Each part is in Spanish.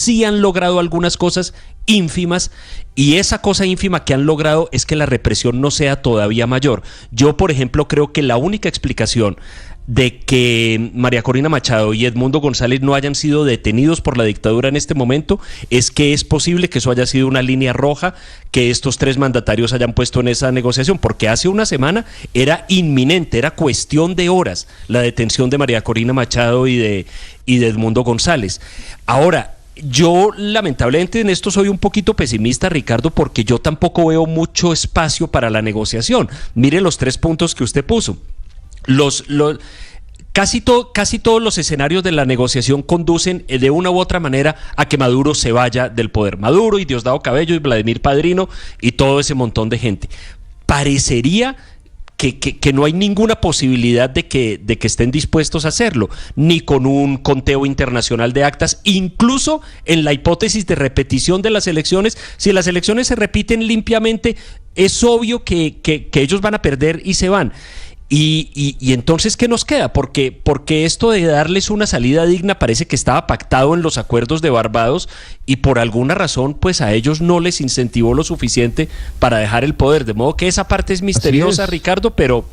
sí han logrado algunas cosas ínfimas, y esa cosa ínfima que han logrado es que la represión no sea todavía mayor. Yo, por ejemplo, creo que la única explicación de que María Corina Machado y Edmundo González no hayan sido detenidos por la dictadura en este momento es que es posible que eso haya sido una línea roja que estos tres mandatarios hayan puesto en esa negociación, porque hace una semana era inminente, era cuestión de horas la detención de María Corina Machado y de Edmundo González. Ahora, yo lamentablemente en esto soy un poquito pesimista, Ricardo, porque yo tampoco veo mucho espacio para la negociación. Mire los 3 puntos que usted puso. Casi todos los escenarios de la negociación conducen de una u otra manera a que Maduro se vaya del poder. Maduro y Diosdado Cabello y Vladimir Padrino y todo ese montón de gente. Parecería que no hay ninguna posibilidad de que estén dispuestos a hacerlo, ni con un conteo internacional de actas, incluso en la hipótesis de repetición de las elecciones. Si las elecciones se repiten limpiamente, es obvio que ellos van a perder y se van. Y entonces, ¿qué nos queda? Porque esto de darles una salida digna parece que estaba pactado en los acuerdos de Barbados y por alguna razón pues a ellos no les incentivó lo suficiente para dejar el poder, de modo que esa parte es misteriosa, Ricardo, pero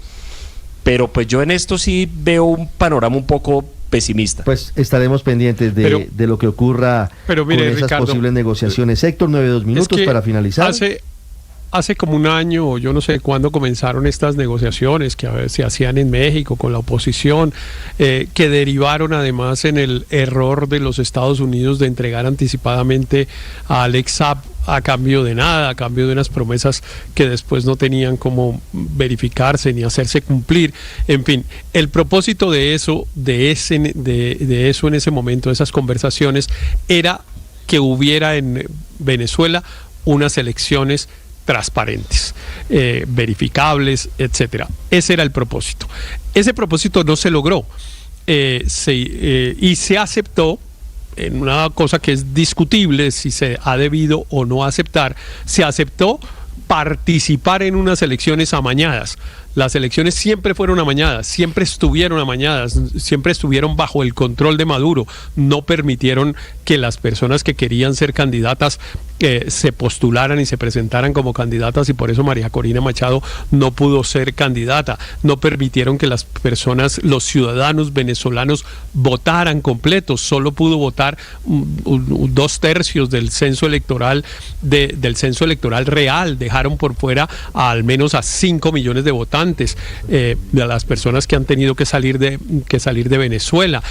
pues yo en esto sí veo un panorama un poco pesimista. Pues estaremos pendientes de lo que ocurra con esas Ricardo, posibles negociaciones. Héctor, 9-2 minutos para finalizar. Hace como un año, o yo no sé cuándo comenzaron estas negociaciones que a veces se hacían en México con la oposición, que derivaron además en el error de los Estados Unidos de entregar anticipadamente a Alex Saab a cambio de nada, a cambio de unas promesas que después no tenían cómo verificarse ni hacerse cumplir. En fin, el propósito de eso en ese momento, de esas conversaciones, era que hubiera en Venezuela unas elecciones transparentes, verificables, etcétera. Ese era el propósito. Ese propósito no se logró y se aceptó en una cosa que es discutible si se ha debido o no aceptar. Se aceptó participar en unas elecciones amañadas. Las elecciones siempre fueron amañadas, siempre estuvieron amañadas, siempre estuvieron bajo el control de Maduro. No permitieron que las personas que querían ser candidatas se postularan y se presentaran como candidatas, y por eso María Corina Machado no pudo ser candidata. No permitieron que las personas, los ciudadanos venezolanos, votaran completos. Solo pudo votar 2/3 del censo electoral del censo electoral real. Dejaron por fuera al menos a 5 millones de votantes, de las personas que han tenido que salir de Venezuela.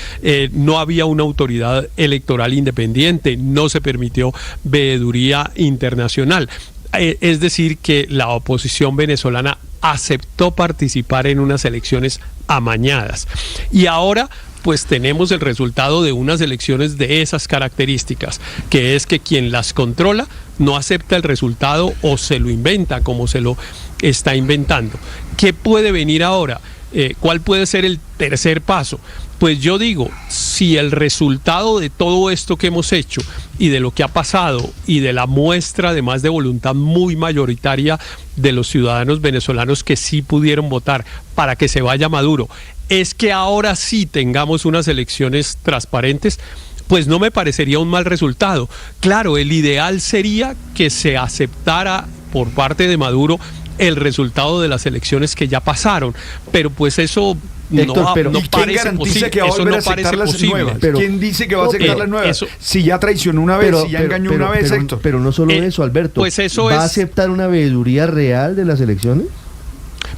No había una autoridad electoral independiente, no se permitió veeduría internacional. Es decir, que la oposición venezolana aceptó participar en unas elecciones amañadas. Y ahora pues tenemos el resultado de unas elecciones de esas características, que es que quien las controla no acepta el resultado o se lo inventa como se lo está inventando. ¿Qué puede venir ahora? ¿Cuál puede ser el tercer paso? Pues yo digo, si el resultado de todo esto que hemos hecho y de lo que ha pasado y de la muestra además de voluntad muy mayoritaria de los ciudadanos venezolanos que sí pudieron votar para que se vaya Maduro, es que ahora sí tengamos unas elecciones transparentes, pues no me parecería un mal resultado. Claro, el ideal sería que se aceptara por parte de Maduro el resultado de las elecciones que ya pasaron, pero pues eso Héctor, no parece posible. Que va a volver a aceptar las nuevas? ¿Quién dice que va a aceptar las nuevas? Si ya traicionó una vez, si ya engañó una vez, Héctor. Pero no solo eso, Alberto. Pues eso ¿va a aceptar una veeduría real de las elecciones?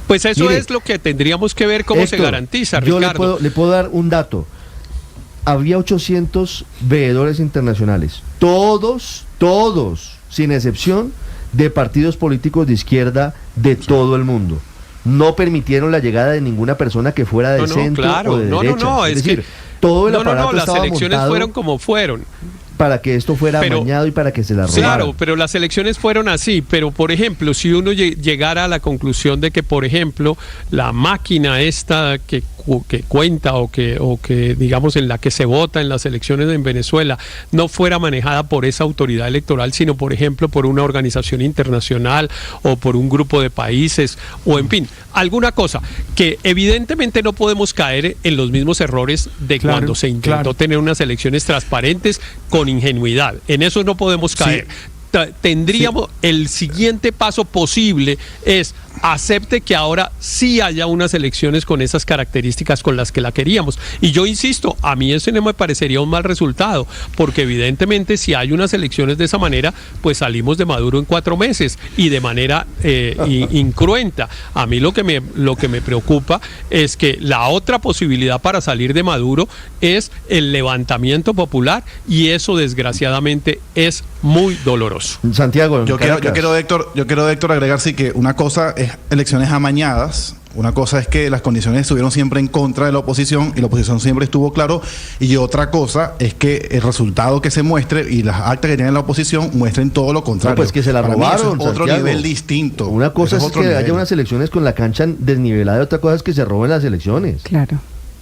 Pues eso es lo que tendríamos que ver cómo Héctor, se garantiza, Ricardo. Yo le puedo dar un dato. Había 800 veedores internacionales. Todos, sin excepción, de partidos políticos de izquierda de todo el mundo. No permitieron la llegada de ninguna persona que fuera de centro o de derecha. Es decir, todo el aparato las estaba elecciones montado fueron como fueron. Para que esto fuera amañado y para que se la robaran. Claro, pero las elecciones fueron así. Pero, por ejemplo, si uno llegara a la conclusión de que, por ejemplo, la máquina esta que cuenta o que digamos en la que se vota en las elecciones en Venezuela no fuera manejada por esa autoridad electoral, sino, por ejemplo, por una organización internacional o por un grupo de países, o en fin, alguna cosa, que evidentemente no podemos caer en los mismos errores de cuando se intentó tener unas elecciones transparentes con ingenuidad. En eso no podemos caer. Tendríamos el siguiente paso posible es acepte que ahora sí haya unas elecciones con esas características con las que la queríamos. Y yo insisto, a mí ese no me parecería un mal resultado, porque evidentemente si hay unas elecciones de esa manera, pues salimos de Maduro en 4 meses y de manera incruenta. A mí lo que me preocupa es que la otra posibilidad para salir de Maduro es el levantamiento popular, y eso desgraciadamente es muy doloroso. Santiago, yo quiero Héctor agregar sí que una cosa es elecciones amañadas, una cosa es que las condiciones estuvieron siempre en contra de la oposición y la oposición siempre estuvo claro, y otra cosa es que el resultado que se muestre y las actas que tiene la oposición muestren todo lo contrario. No, pues que se la robaron, eso es otro nivel distinto. Una cosa es que haya unas elecciones con la cancha desnivelada, y otra cosa es que se roben las elecciones. Claro.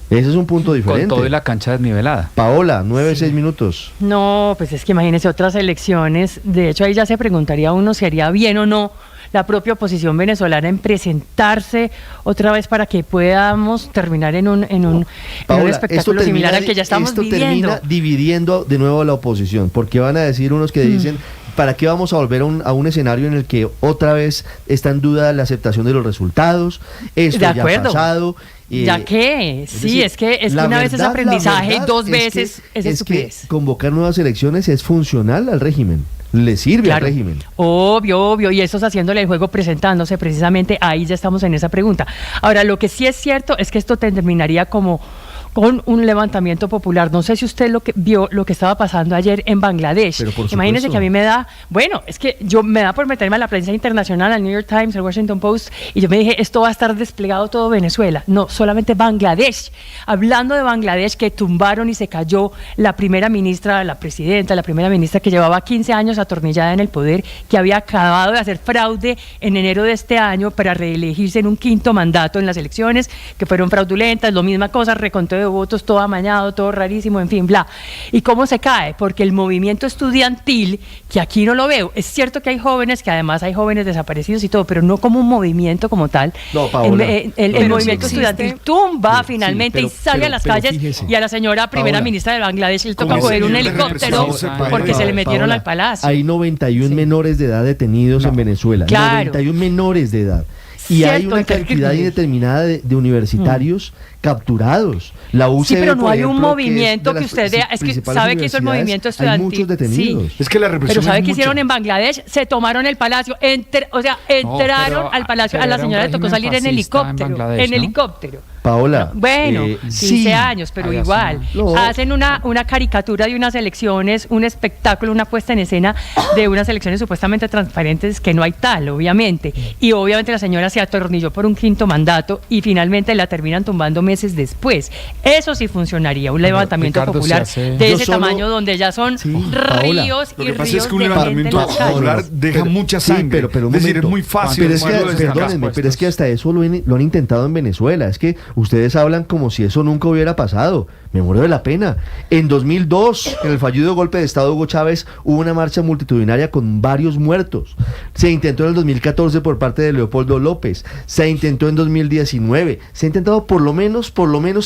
Ese es un punto diferente. Con todo y la cancha desnivelada. Paola, 6 minutos. No, pues es que imagínese otras elecciones. De hecho, ahí ya se preguntaría uno si haría bien o no la propia oposición venezolana en presentarse otra vez para que podamos terminar en un espectáculo similar al que ya estamos viviendo. Esto termina dividiendo de nuevo a la oposición, porque van a decir unos que dicen, ¿para qué vamos a volver a un escenario en el que otra vez está en duda la aceptación de los resultados? Esto ya ha pasado. ¿Ya qué? Sí, es que una vez es aprendizaje y 2 veces es estupidez. Que convocar nuevas elecciones es funcional al régimen. Le sirve al régimen. Obvio, y eso es haciéndole el juego, presentándose precisamente, ahí ya estamos en esa pregunta. Ahora, lo que sí es cierto es que esto terminaría como con un levantamiento popular. No sé si usted vio lo que estaba pasando ayer en Bangladesh. Imagínense que a mí me da por meterme a la prensa internacional, al New York Times, al Washington Post, y yo me dije, esto va a estar desplegado todo Venezuela. No, solamente Bangladesh. Hablando de Bangladesh, que tumbaron y se cayó la primera ministra que llevaba 15 años atornillada en el poder, que había acabado de hacer fraude en enero de este año para reelegirse en un 5º mandato en las elecciones, que fueron fraudulentas, lo misma cosa, reconteo de votos, todo amañado, todo rarísimo, en fin, bla. ¿Y cómo se cae? Porque el movimiento estudiantil, que aquí no lo veo, es cierto que hay jóvenes, que además hay jóvenes desaparecidos y todo, pero no como un movimiento como tal. No, Paola. El movimiento estudiantil tumba finalmente y sale a las calles, fíjese, y a la señora primera ministra de Bangladesh le toca coger un helicóptero porque se le metieron al palacio. Hay 91 menores de edad detenidos en Venezuela. Claro. 91 menores de edad. Y hay una cantidad indeterminada de universitarios capturados. La UCB, sí, pero no hay ejemplo, un movimiento que usted vea. Es que sabe que hizo el movimiento estudiantil. Hay muchos detenidos. Sí. Es que la represión. Pero ¿sabe qué hicieron en Bangladesh? Se tomaron el palacio. Entraron al palacio. A la señora le tocó salir en helicóptero. En helicóptero. Paola. Bueno, 15 años, pero igual. Hacen una caricatura de unas elecciones, un espectáculo, una puesta en escena de unas elecciones supuestamente transparentes, que no hay tal, obviamente. Y obviamente la señora se atornilló por un 5º mandato y finalmente la terminan tumbando meses después. Eso sí funcionaría, un levantamiento popular de ese tamaño, donde ya son ríos y ríos. Lo que pasa es que un levantamiento popular deja mucha sangre. Pero es decir, es muy fácil. Perdónenme, pero es que hasta eso lo han intentado en Venezuela. Es que ustedes hablan como si eso nunca hubiera pasado. Me muero de la pena. En 2002, en el fallido golpe de Estado de Hugo Chávez, hubo una marcha multitudinaria con varios muertos. Se intentó en el 2014 por parte de Leopoldo López. Se intentó en 2019. Se ha intentado por lo menos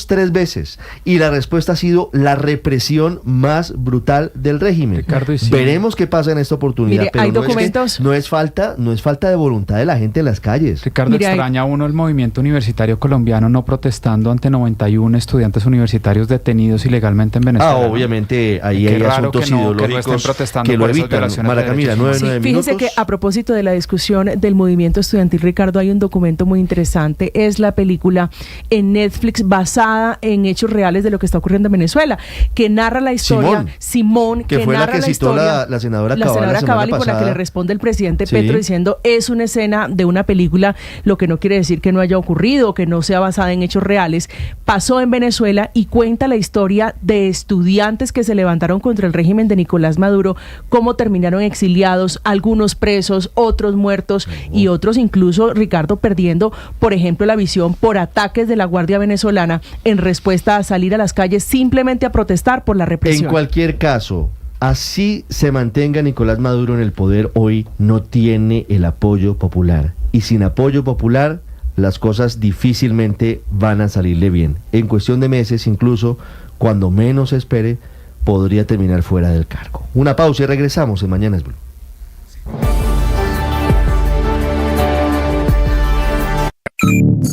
3 veces. Y la respuesta ha sido la represión más brutal del régimen. Ricardo, veremos qué pasa en esta oportunidad. Mire, pero hay documentos. No es falta de voluntad de la gente en las calles. Ricardo, extraña uno el movimiento universitario colombiano no protestando ante 91 estudiantes universitarios detenidos ilegalmente en Venezuela. Obviamente ahí hay asuntos ideológicos que lo evitan. Mara Camila, 9 minutos. Fíjese que a propósito de la discusión del movimiento estudiantil, Ricardo, hay un documento muy interesante. Es la película en Netflix basada en hechos reales de lo que está ocurriendo en Venezuela, que narra la historia. Simón, que fue narra la que citó la senadora Cavalli, por la que le responde el presidente Petro diciendo es una escena de una película, lo que no quiere decir que no haya ocurrido, que no sea basada en hechos reales. Pasó en Venezuela y cuenta la historia de estudiantes que se levantaron contra el régimen de Nicolás Maduro, cómo terminaron exiliados, algunos presos, otros muertos y otros incluso, Ricardo, perdiendo, por ejemplo, la visión por ataques de la Guardia Venezolana en respuesta a salir a las calles simplemente a protestar por la represión. En cualquier caso, así se mantenga Nicolás Maduro en el poder, hoy no tiene el apoyo popular. Y sin apoyo popular, las cosas difícilmente van a salirle bien. En cuestión de meses, incluso cuando menos se espere, podría terminar fuera del cargo. Una pausa y regresamos en Mañanas Blue.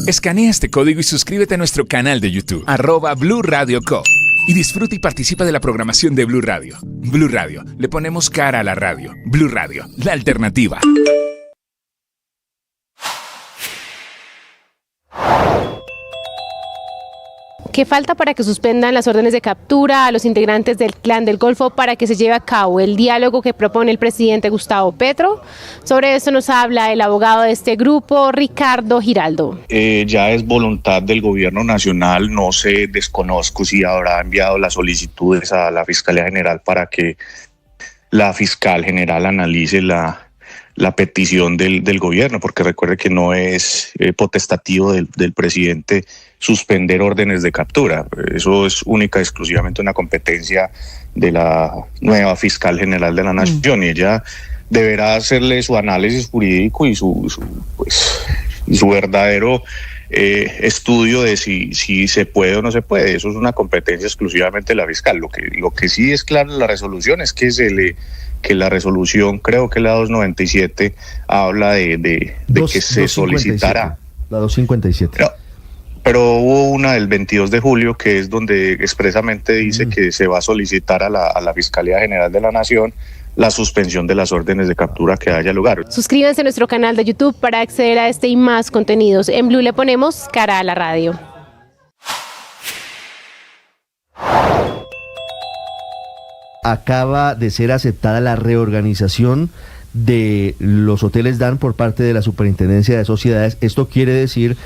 Escanea este código y suscríbete a nuestro canal de YouTube, @Blue Radio Co. Y disfruta y participa de la programación de Blue Radio. Blue Radio, le ponemos cara a la radio. Blue Radio, la alternativa. ¿Qué falta para que suspendan las órdenes de captura a los integrantes del Clan del Golfo para que se lleve a cabo el diálogo que propone el presidente Gustavo Petro? Sobre eso nos habla el abogado de este grupo, Ricardo Giraldo. Ya es voluntad del gobierno nacional, no sé, desconozco si habrá enviado las solicitudes a la Fiscalía General para que la fiscal general analice la petición del gobierno, porque recuerde que no es potestativo del presidente suspender órdenes de captura. Eso es única y exclusivamente una competencia de la nueva fiscal general de la Nación, y ella deberá hacerle su análisis jurídico y su verdadero estudio de si se puede o no se puede. Eso es una competencia exclusivamente de la fiscal. Lo que sí es claro en la resolución es que la resolución, creo que la 297, habla de que se solicitará. La 257. Pero hubo una del 22 de julio que es donde expresamente dice que se va a solicitar a la Fiscalía General de la Nación la suspensión de las órdenes de captura que haya lugar. Suscríbanse a nuestro canal de YouTube para acceder a este y más contenidos. En Blue le ponemos cara a la radio. Acaba de ser aceptada la reorganización de los hoteles DAN por parte de la Superintendencia de Sociedades. Esto quiere decir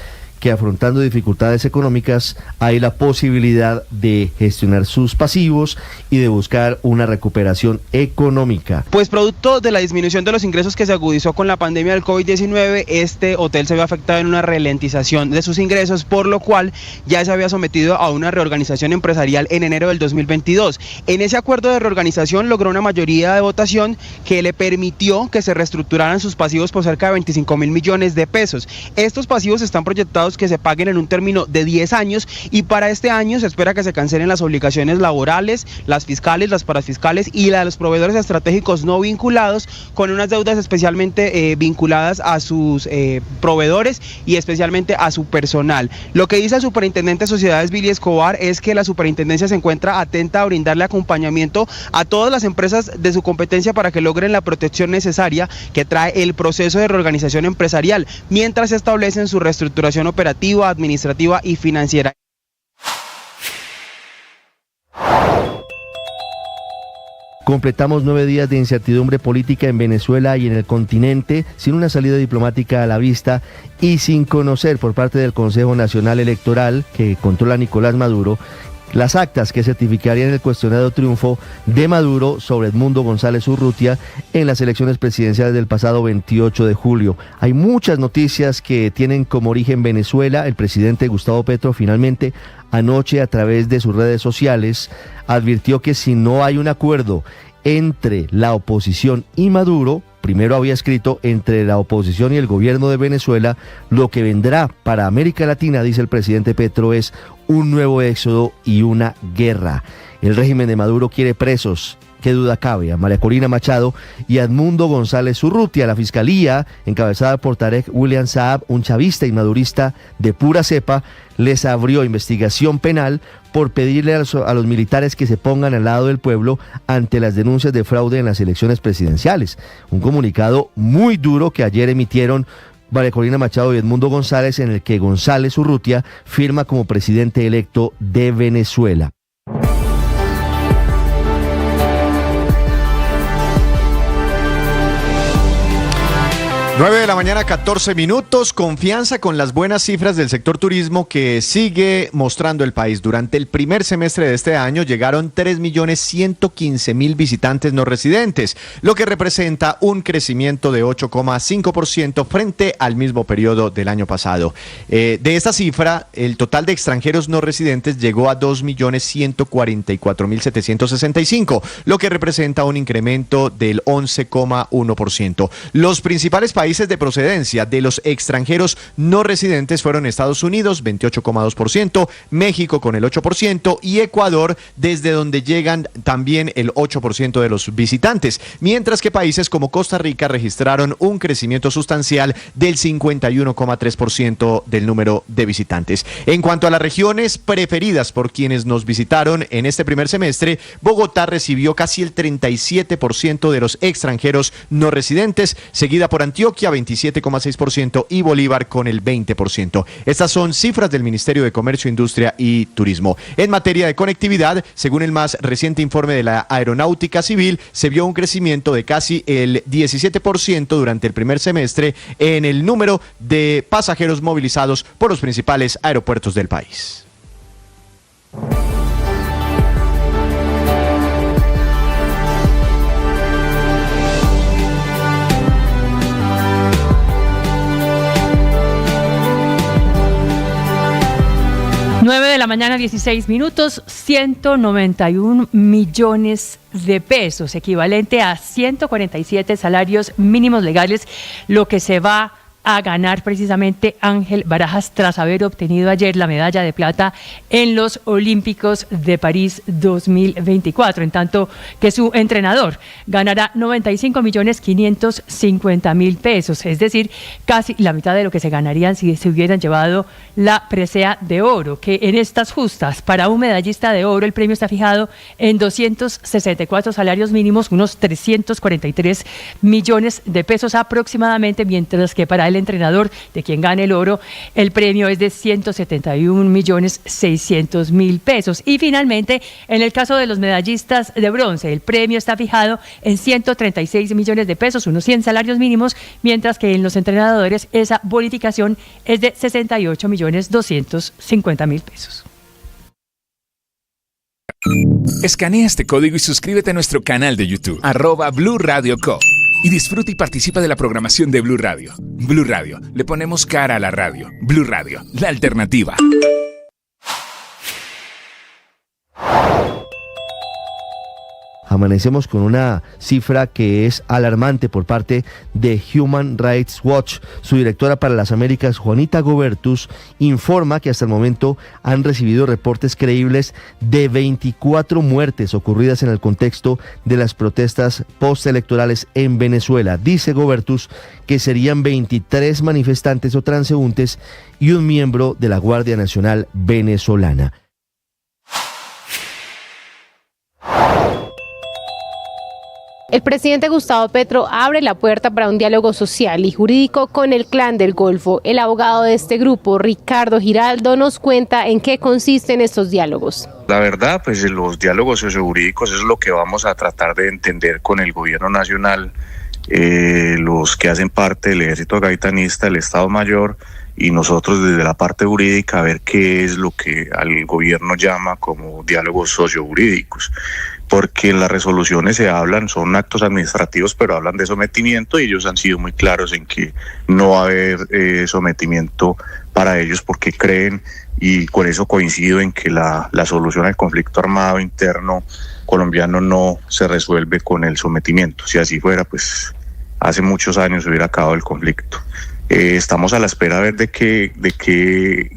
que, afrontando dificultades económicas, hay la posibilidad de gestionar sus pasivos y de buscar una recuperación económica. Pues producto de la disminución de los ingresos que se agudizó con la pandemia del COVID-19, este hotel se ve afectado en una ralentización de sus ingresos, por lo cual ya se había sometido a una reorganización empresarial en enero del 2022. En ese acuerdo de reorganización logró una mayoría de votación que le permitió que se reestructuraran sus pasivos por cerca de 25.000 millones de pesos. Estos pasivos están proyectados que se paguen en un término de 10 años y para este año se espera que se cancelen las obligaciones laborales, las fiscales, las parafiscales y las de los proveedores estratégicos no vinculados, con unas deudas especialmente vinculadas a sus proveedores y especialmente a su personal. Lo que dice el superintendente de Sociedades, Billy Escobar, es que la superintendencia se encuentra atenta a brindarle acompañamiento a todas las empresas de su competencia para que logren la protección necesaria que trae el proceso de reorganización empresarial, mientras se establecen su reestructuración operativa, administrativa y financiera. Completamos 9 días de incertidumbre política en Venezuela y en el continente, sin una salida diplomática a la vista y sin conocer por parte del Consejo Nacional Electoral, que controla Nicolás Maduro, las actas que certificarían el cuestionado triunfo de Maduro sobre Edmundo González Urrutia en las elecciones presidenciales del pasado 28 de julio. Hay muchas noticias que tienen como origen Venezuela. El presidente Gustavo Petro finalmente anoche, a través de sus redes sociales, advirtió que si no hay un acuerdo entre la oposición y Maduro, primero había escrito entre la oposición y el gobierno de Venezuela, lo que vendrá para América Latina, dice el presidente Petro, es un nuevo éxodo y una guerra. El régimen de Maduro quiere presos, qué duda cabe, a María Corina Machado y a Edmundo González Urrutia. La fiscalía, encabezada por Tarek William Saab, un chavista y madurista de pura cepa, les abrió investigación penal por pedirle a los militares que se pongan al lado del pueblo ante las denuncias de fraude en las elecciones presidenciales. Un comunicado muy duro que ayer emitieron María Corina Machado y Edmundo González, en el que González Urrutia firma como presidente electo de Venezuela. 9 de la mañana, 14 minutos. Confianza con las buenas cifras del sector turismo que sigue mostrando el país. Durante el primer semestre de este año llegaron 3.115.000 visitantes no residentes, lo que representa un crecimiento de 8,5% frente al mismo periodo del año pasado. De esta cifra, el total de extranjeros no residentes llegó a 2.144.765, lo que representa un incremento del 11,1%. Los principales países países de procedencia de los extranjeros no residentes fueron Estados Unidos, 28,2%, México con el 8% y Ecuador, desde donde llegan también el 8% de los visitantes, mientras que países como Costa Rica registraron un crecimiento sustancial del 51,3% del número de visitantes. En cuanto a las regiones preferidas por quienes nos visitaron en este primer semestre, Bogotá recibió casi el 37% de los extranjeros no residentes, seguida por Antioquia 27,6% y Bolívar con el 20%. Estas son cifras del Ministerio de Comercio, Industria y Turismo. En materia de conectividad, según el más reciente informe de la Aeronáutica Civil, se vio un crecimiento de casi el 17% durante el primer semestre en el número de pasajeros movilizados por los principales aeropuertos del país. 9 de la mañana, 16 minutos, 191 millones de pesos, equivalente a 147 salarios mínimos legales, lo que se va a ganar precisamente Ángel Barajas tras haber obtenido ayer la medalla de plata en los Olímpicos de París 2024, en tanto que su entrenador ganará 95.550.000 pesos, es decir, casi la mitad de lo que se ganarían si se hubieran llevado la presea de oro, que en estas justas para un medallista de oro el premio está fijado en 264 salarios mínimos, unos 343 millones de pesos aproximadamente, mientras que para el entrenador de quien gane el oro, el premio es de 171.600.000 pesos. Y finalmente, en el caso de los medallistas de bronce, el premio está fijado en 136 millones de pesos, unos 100 salarios mínimos, mientras que en los entrenadores esa bonificación es de 68.250.000 pesos. Escanea este código y suscríbete a nuestro canal de YouTube, @Blue Radio Co. Y disfruta y participa de la programación de Blue Radio. Blue Radio, le ponemos cara a la radio. Blue Radio, la alternativa. Amanecemos con una cifra que es alarmante por parte de Human Rights Watch. Su directora para las Américas, Juanita Gobertus, informa que hasta el momento han recibido reportes creíbles de 24 muertes ocurridas en el contexto de las protestas postelectorales en Venezuela. Dice Gobertus que serían 23 manifestantes o transeúntes y un miembro de la Guardia Nacional venezolana. El presidente Gustavo Petro abre la puerta para un diálogo social y jurídico con el Clan del Golfo. El abogado de este grupo, Ricardo Giraldo, nos cuenta en qué consisten estos diálogos. La verdad, pues los diálogos sociojurídicos es lo que vamos a tratar de entender con el gobierno nacional, los que hacen parte del ejército gaitanista, el Estado Mayor, y nosotros desde la parte jurídica a ver qué es lo que al gobierno llama como diálogos sociojurídicos. Porque en las resoluciones se hablan, son actos administrativos, pero hablan de sometimiento y ellos han sido muy claros en que no va a haber sometimiento para ellos porque creen, y con eso coincido en que la solución al conflicto armado interno colombiano no se resuelve con el sometimiento. Si así fuera, pues hace muchos años se hubiera acabado el conflicto. Estamos a la espera a ver de qué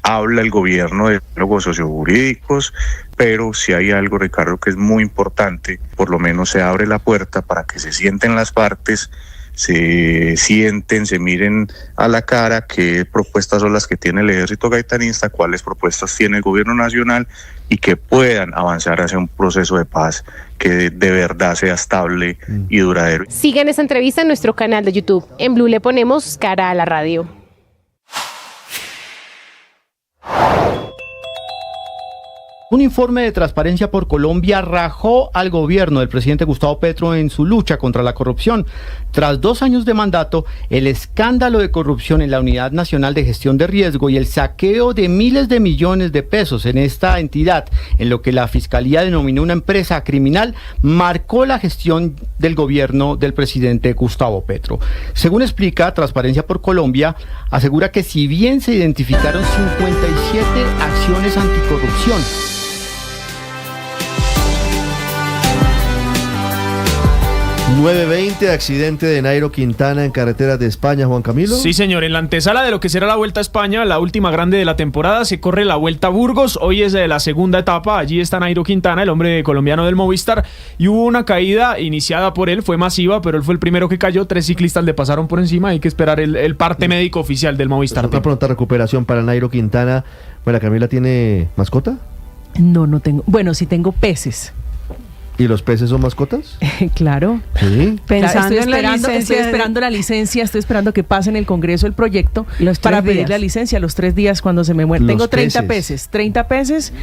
habla el gobierno de diálogos sociojurídicos, pero si hay algo, Ricardo, que es muy importante, por lo menos se abre la puerta para que se sienten las partes, se sienten, se miren a la cara qué propuestas son las que tiene el ejército gaitanista, cuáles propuestas tiene el gobierno nacional y que puedan avanzar hacia un proceso de paz que de verdad sea estable y duradero. Sigan esta entrevista en nuestro canal de YouTube. En Blue le ponemos cara a la radio. Un informe de Transparencia por Colombia rajó al gobierno del presidente Gustavo Petro en su lucha contra la corrupción. Tras 2 años de mandato, el escándalo de corrupción en la Unidad Nacional de Gestión de Riesgo y el saqueo de miles de millones de pesos en esta entidad, en lo que la Fiscalía denominó una empresa criminal, marcó la gestión del gobierno del presidente Gustavo Petro. Según explica Transparencia por Colombia, asegura que si bien se identificaron 57 acciones anticorrupción, 9:20, accidente de Nairo Quintana en carreteras de España, Juan Camilo. Sí, señor, en la antesala de lo que será la Vuelta a España, la última grande de la temporada, se corre la Vuelta a Burgos. Hoy es la segunda etapa, allí está Nairo Quintana, el hombre colombiano del Movistar, y hubo una caída iniciada por él, fue masiva, pero él fue el primero que cayó, 3 ciclistas le pasaron por encima, hay que esperar el parte médico oficial del Movistar. Una pronta recuperación para Nairo Quintana. Bueno, ¿Camila tiene mascota? No tengo. Bueno, sí tengo peces. ¿Y los peces son mascotas? Claro. Sí. Estoy esperando la licencia, estoy esperando que pase en el Congreso el proyecto para pedir la licencia los 3 días cuando se me muera. Tengo 30 peces. 30 peces.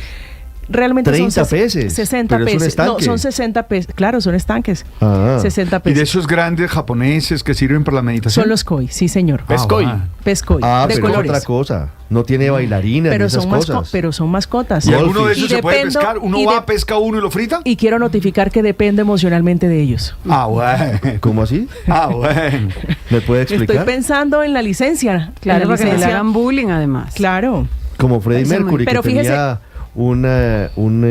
Realmente 30 son peces. 60 peces. No, son 60 peces. Claro, son estanques. 60 peces. ¿Y de esos grandes japoneses que sirven para la meditación? Son los koi, sí, señor. Pescoy. Pescoy. De pero colores. Es otra cosa. No tiene bailarinas pero ni esas cosas. Pero son mascotas. ¿Y alguno de esos se puede pescar? ¿Uno va, pesca uno y lo frita? Y quiero notificar que depende emocionalmente de ellos. Bueno. ¿Cómo así? Bueno. ¿Me puede explicar? Estoy pensando en la licencia. Claro, para que le hagan bullying además. Claro. Como Freddie Mercury, que tenía un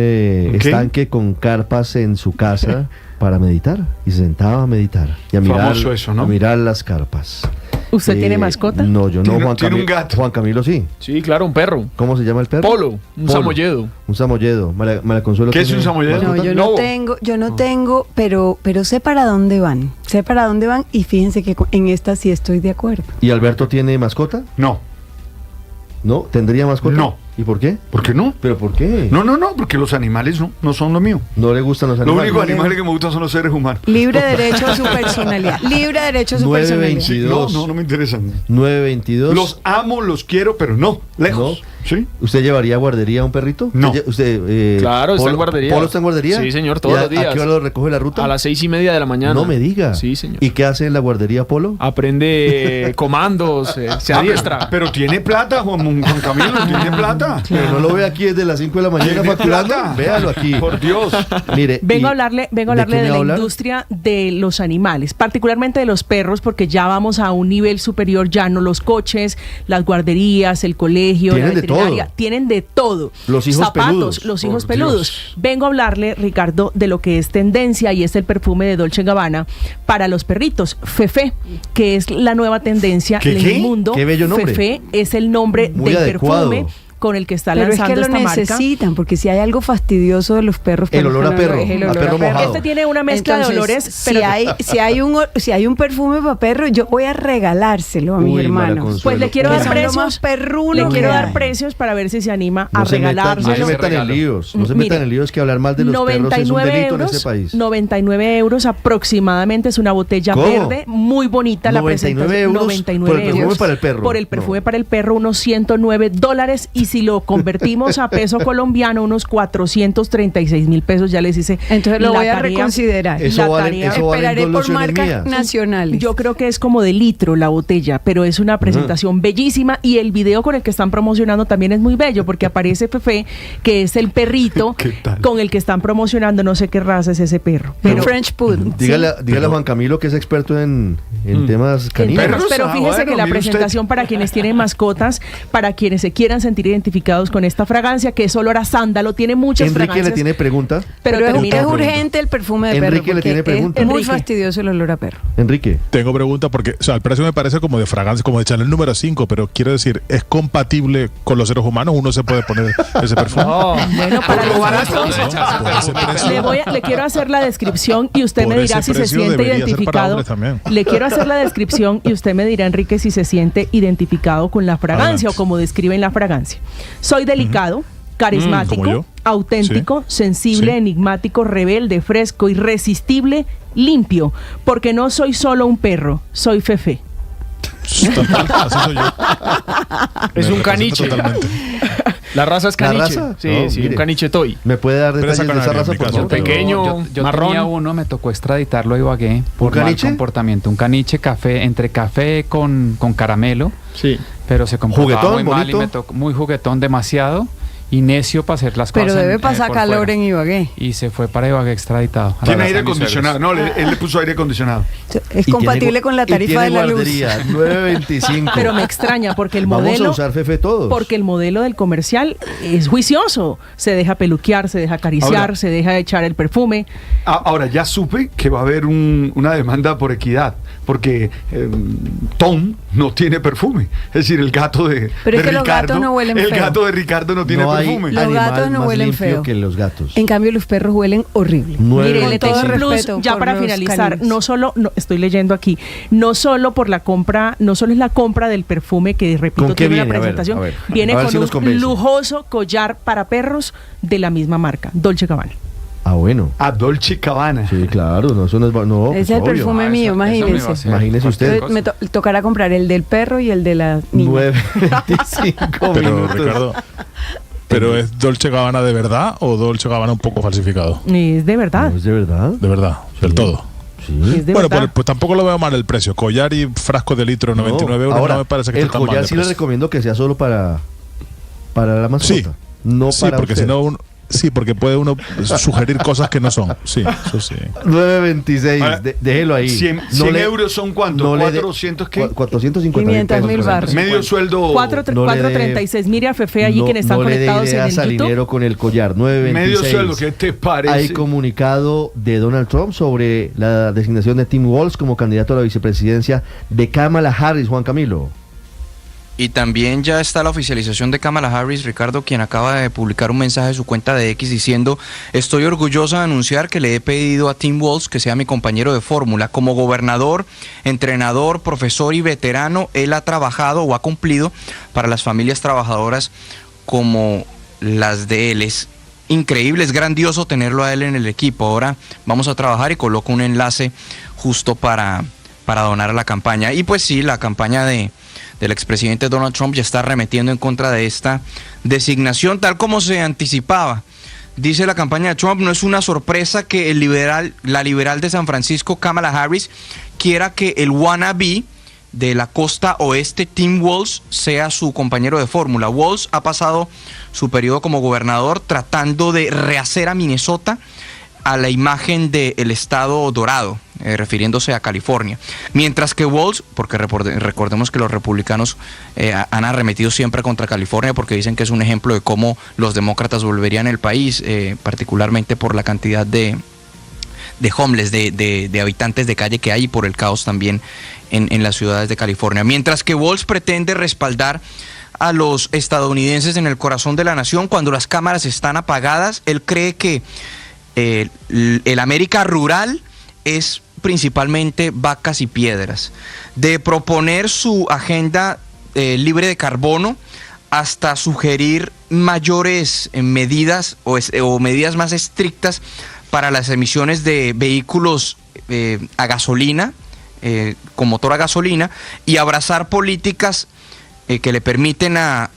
estanque con carpas en su casa para meditar y se sentaba a meditar y a mirar, eso, ¿no? A mirar las carpas. ¿Usted tiene mascota? No, yo no. ¿Tiene un gato? Juan Camilo sí. Sí, claro, un perro. ¿Cómo se llama el perro? Polo, un samoyedo. Un samoyedo. María Consuelo. ¿Qué es un samoyedo? No, yo no tengo, pero sé para dónde van. Sé para dónde van y fíjense que en esta sí estoy de acuerdo. ¿Y Alberto tiene mascota? No. ¿No? ¿Tendría mascota? No. ¿Y por qué? ¿Por qué no? ¿Pero por qué? No, porque los animales no son lo mío. ¿No le gustan los animales? Los únicos animales que me gustan son los seres humanos. Libre derecho a su personalidad. Libre derecho a su personalidad. 9:22. No me interesan. 9:22. Los amo, los quiero, pero no, lejos. ¿No? ¿Sí? ¿Usted llevaría a guardería a un perrito? No. Claro, está en guardería. ¿Polo está en guardería? Sí, señor, todos los días. ¿A qué hora lo recoge la ruta? A las 6:30 de la mañana. No me diga. Sí, señor. ¿Y qué hace en la guardería, Polo? Aprende comandos, se adiestra. Pero tiene plata, Juan Camilo, tiene plata. Pero no lo ve aquí desde las 5 de la mañana facturando. Véalo aquí. Por Dios. Mire, vengo a hablarle de la industria de los animales, particularmente de los perros, porque ya vamos a un nivel superior, ya no los coches, las guarderías, el colegio, la veterinaria, tienen de todo. Los hijos zapatos, peludos. los hijos peludos. Vengo a hablarle, Ricardo, de lo que es tendencia y es el perfume de Dolce & Gabbana para los perritos, Fefe, que es la nueva tendencia en el mundo. Qué bello nombre. Fefe es el nombre del perfume con el que está lanzando esta marca. Pero es que lo necesitan, porque si hay algo fastidioso de los perros... El olor a perro, a perro mojado. Este tiene una mezcla de olores. Si hay un perfume para perro, yo voy a regalárselo a mis hermanos. Pues le quiero dar precios. Le quiero dar precios para ver si se anima a regalárselo. No se metan en líos. No se metan en líos, que hablar mal de los perros es un delito en este país. 99 euros aproximadamente, es una botella verde, muy bonita la presentación. 99 euros por el perfume para el perro. Por el perfume para el perro, unos $109, y si lo convertimos a peso colombiano, unos 436,000 pesos, ya les hice. Entonces lo voy a reconsiderar. Esperaré por marcas nacionales. Yo creo que es como de litro la botella, pero es una presentación bellísima, y el video con el que están promocionando también es muy bello, porque aparece Fefe, que es el perrito con el que están promocionando, no sé qué raza es ese perro. Pero French Poodle. Dígale a Juan Camilo, que es experto en temas caninos. Pero fíjese que la presentación para quienes tienen mascotas, para quienes se quieran sentir identificados con esta fragancia, que es olor a sándalo, tiene muchas fragancias. Enrique le tiene pregunta. Pero es urgente el perfume de perro. Enrique le tiene pregunta. Es muy fastidioso el olor a perro. Enrique. Tengo pregunta porque, el precio me parece como de fragancia, como de Chanel número 5, pero quiero decir, ¿es compatible con los seres humanos? ¿Uno se puede poner ese perfume? No. Bueno, para lo barato. Le quiero hacer la descripción y usted me dirá si se siente identificado. Le quiero hacer la descripción y usted me dirá, Enrique, si se siente identificado con la fragancia o como describen la fragancia. Soy delicado, carismático, auténtico, sensible, enigmático, rebelde, fresco, irresistible, limpio, porque no soy solo un perro, soy Fefe. Así soy yo. Es un caniche. La raza es caniche. ¿La raza? Sí, un caniche toy. ¿Me puede dar detalles de esa raza, por favor? Pequeño, yo marrón. Tenía uno, me tocó extraditarlo a Ibagué por mal comportamiento. Un caniche café, entre café con caramelo. Sí. Pero se comportaba ¿Juguetón, muy mal bonito? y me tocó muy juguetón, demasiado. y necio para hacer las cosas. Pero debe pasar calor fuera. en Ibagué. Y se fue para Ibagué extraditado. Tiene aire acondicionado. No, él le puso aire acondicionado. Es compatible con la tarifa de la luz. 9.25. Pero me extraña porque el Vamos modelo. a usar Fefe todos. Porque el modelo del comercial es juicioso. Se deja peluquear, se deja acariciar, Ahora, se deja echar el perfume. Ahora, ya supe que va a haber una demanda por equidad, porque Tom no tiene perfume. Es decir, el gato de Pero es que Ricardo, los gatos no huelen el feo. gato de Ricardo no tiene perfume. Los gatos no huelen feo. Que los gatos. En cambio, los perros huelen horrible. Mire, Con le todo tengo un plus respeto ya por para los finalizar. caninos. No solo, estoy leyendo aquí, no solo por la compra, no solo es la compra del perfume que, repito, ¿Con qué tiene viene? una A ver, presentación, a ver. viene A ver con si nos un convence. lujoso collar para perros de la misma marca, Dolce Gabbana. Ah, bueno. A Dolce Gabbana. Sí, claro, no, eso no es. No, Ese es el perfume mío, imagínese. Imagínese usted. Entonces, me tocará comprar el del perro y el de la niña. 9.25 Pero, minutos. Ricardo, ¿pero es Dolce Gabbana de verdad o Dolce Gabbana un poco falsificado? Es de verdad. No, ¿es de verdad? De verdad, del todo. Es de Bueno, verdad. pues tampoco lo veo mal el precio. Collar y frasco de litro, 99 euros, Ahora, no me parece que el esté tan mal. collar de sí le precio. recomiendo que sea solo para la mascota. Sí. No Sí, para porque usted. si no sí, porque puede uno sugerir cosas que no son. Sí, eso sí. 9.26, Ahora, déjelo ahí. 100 euros son ¿cuánto? no le dé- 400 ¿qué? 450 500.000 barras. Medio sueldo. 4.36. Mire a Fefe allí quienes están no le dé conectados en ideas el al YouTube. dinero con el collar. 9.26. Medio sueldo, ¿qué te parece? Hay comunicado de Donald Trump sobre la designación de Tim Walz como candidato a la vicepresidencia de Kamala Harris, Juan Camilo. Y también ya está la oficialización de Kamala Harris, Ricardo, quien acaba de publicar un mensaje en su cuenta de X diciendo: estoy orgullosa de anunciar que le he pedido a Tim Walz que sea mi compañero de fórmula. Como gobernador, entrenador, profesor y veterano, él ha trabajado o ha cumplido para las familias trabajadoras como las de él. Es increíble, es grandioso tenerlo a él en el equipo. Ahora vamos a trabajar y coloco un enlace justo para donar a la campaña. Y pues sí, la campaña del expresidente Donald Trump ya está arremetiendo en contra de esta designación, tal como se anticipaba. Dice la campaña de Trump: no es una sorpresa que la liberal de San Francisco, Kamala Harris, quiera que el wannabe de la costa oeste, Tim Walz, sea su compañero de fórmula. Walz ha pasado su periodo como gobernador tratando de rehacer a Minnesota a la imagen del estado dorado, refiriéndose a California. Mientras que Walz, porque recordemos que los republicanos han arremetido siempre contra California porque dicen que es un ejemplo de cómo los demócratas volverían el país, particularmente por la cantidad de homeless, de habitantes de calle que hay, y por el caos también en las ciudades de California. Mientras que Walz pretende respaldar a los estadounidenses en el corazón de la nación cuando las cámaras están apagadas, él cree que el América rural es principalmente vacas y piedras. De proponer su agenda libre de carbono hasta sugerir mayores medidas o medidas más estrictas para las emisiones de vehículos a gasolina, con motor a gasolina, y abrazar políticas que le permiten a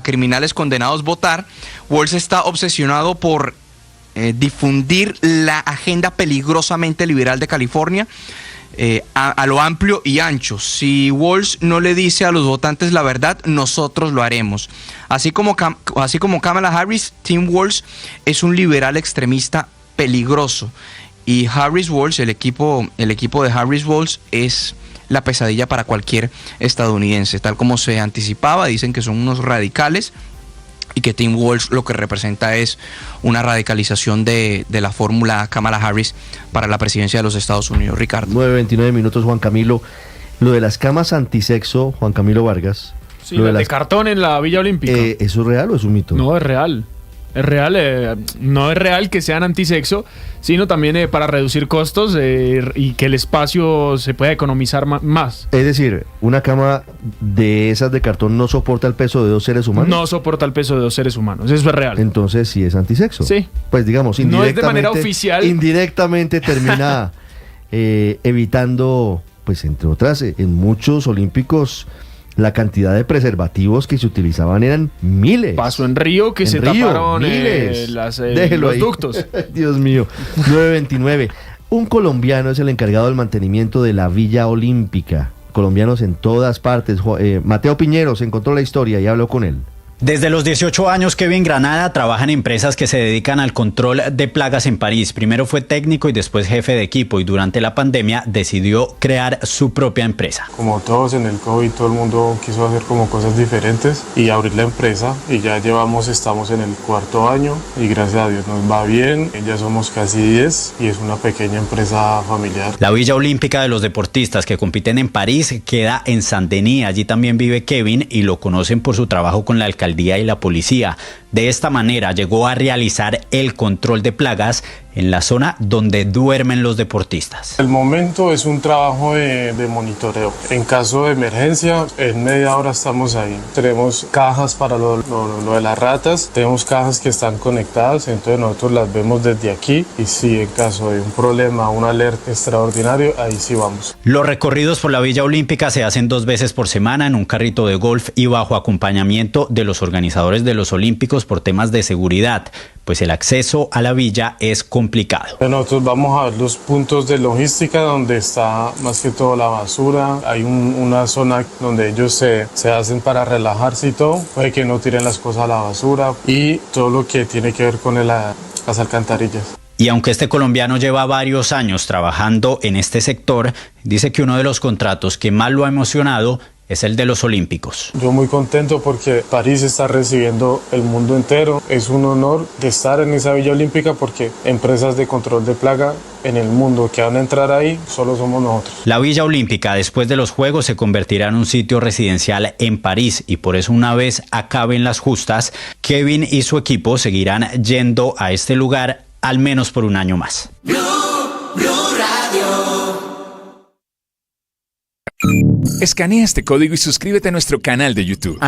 criminales condenados votar. Walz está obsesionado por difundir la agenda peligrosamente liberal de California a lo amplio y ancho. Si Walz no le dice a los votantes la verdad, nosotros lo haremos. Así como Kamala Harris, Tim Walz es un liberal extremista peligroso. Y Harris Walz, el equipo de Harris Walz, es la pesadilla para cualquier estadounidense. Tal como se anticipaba, dicen que son unos radicales, y que Tim Walz lo que representa es una radicalización de la fórmula Kamala Harris para la presidencia de los Estados Unidos. Ricardo. 9:29 minutos, Juan Camilo. Lo de las camas antisexo, Juan Camilo Vargas. Sí, lo de cartón en la Villa Olímpica. ¿Eso es real o es un mito? No, es real. Es real, no es real que sean antisexo, sino también para reducir costos y que el espacio se pueda economizar más. Es decir, una cama de esas de cartón no soporta el peso de 2 seres humanos. No soporta el peso de 2 seres humanos, eso es real. Entonces sí es antisexo. Sí. Pues digamos, no es de manera oficial. Indirectamente termina evitando, pues entre otras, en muchos olímpicos la cantidad de preservativos que se utilizaban eran miles. Pasó en Río que se taparon los ductos. Dios mío. 9:29. Un colombiano es el encargado del mantenimiento de la Villa Olímpica. Colombianos en todas partes. Mateo Piñero se encontró la historia y habló con él. Desde los 18 años, Kevin Granada trabaja en empresas que se dedican al control de plagas en París. Primero fue técnico y después jefe de equipo, y durante la pandemia decidió crear su propia empresa. Como todos en el COVID, todo el mundo quiso hacer como cosas diferentes y abrir la empresa, y ya estamos en el 4º año y gracias a Dios nos va bien. Ya somos casi 10 y es una pequeña empresa familiar. La Villa Olímpica de los deportistas que compiten en París queda en Saint-Denis. Allí también vive Kevin y lo conocen por su trabajo con la alcaldía y la policía. De esta manera llegó a realizar el control de plagas en la zona donde duermen los deportistas. El momento es un trabajo de monitoreo. En caso de emergencia, en media hora estamos ahí. Tenemos cajas para lo de las ratas, tenemos cajas que están conectadas, entonces nosotros las vemos desde aquí, y si en caso de un problema, un alerta extraordinario, ahí sí vamos. Los recorridos por la Villa Olímpica se hacen 2 veces por semana en un carrito de golf y bajo acompañamiento de los organizadores de los Olímpicos por temas de seguridad, pues el acceso a la villa es complicado. Nosotros vamos a ver los puntos de logística donde está más que todo la basura. Hay una zona donde ellos se hacen para relajarse y todo, puede que no tiren las cosas a la basura y todo lo que tiene que ver con las alcantarillas. Y aunque este colombiano lleva varios años trabajando en este sector, dice que uno de los contratos que más lo ha emocionado es el de los Olímpicos. Yo muy contento porque París está recibiendo el mundo entero. Es un honor de estar en esa Villa Olímpica porque empresas de control de plaga en el mundo que van a entrar ahí solo somos nosotros. La Villa Olímpica después de los Juegos se convertirá en un sitio residencial en París, y por eso una vez acaben las justas, Kevin y su equipo seguirán yendo a este lugar al menos por un año más. Blue Radio. Escanea este código y suscríbete a nuestro canal de YouTube,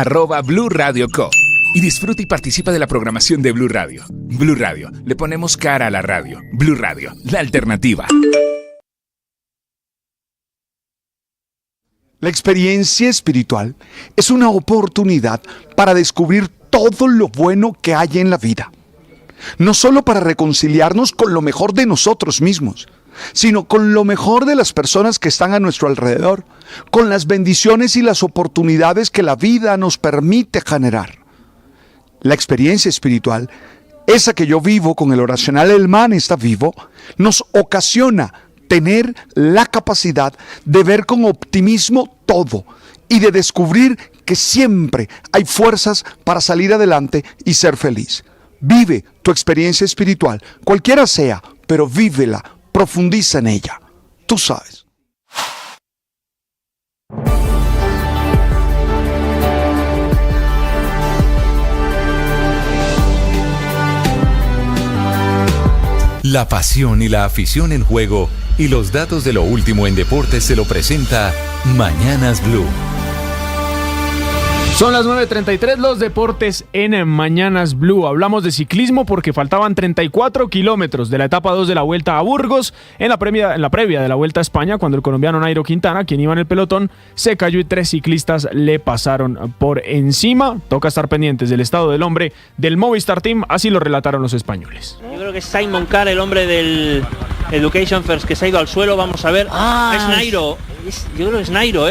@Blue Radio Co. Y disfruta y participa de la programación de Blue Radio. Blue Radio, le ponemos cara a la radio. Blue Radio, la alternativa. La experiencia espiritual es una oportunidad para descubrir todo lo bueno que hay en la vida. No solo para reconciliarnos con lo mejor de nosotros mismos, sino con lo mejor de las personas que están a nuestro alrededor, con las bendiciones y las oportunidades que la vida nos permite generar. La experiencia espiritual, esa que yo vivo con el oracional El Man está vivo, nos ocasiona tener la capacidad de ver con optimismo todo y de descubrir que siempre hay fuerzas para salir adelante y ser feliz. Vive tu experiencia espiritual, cualquiera sea, pero vívela, profundiza en ella. Tú sabes. La pasión y la afición en juego y los datos de lo último en deportes se lo presenta Mañanas Blue. Son las 9:33, los deportes en Mañanas Blue. Hablamos de ciclismo porque faltaban 34 kilómetros de la etapa 2 de la Vuelta a Burgos en la previa de la Vuelta a España, cuando el colombiano Nairo Quintana, quien iba en el pelotón, se cayó y 3 ciclistas le pasaron por encima. Toca estar pendientes del estado del hombre del Movistar Team, así lo relataron los españoles. Yo creo que es Simon Carr, el hombre del Education First, que se ha ido al suelo. Vamos a ver. Es Nairo. Yo creo que es Nairo,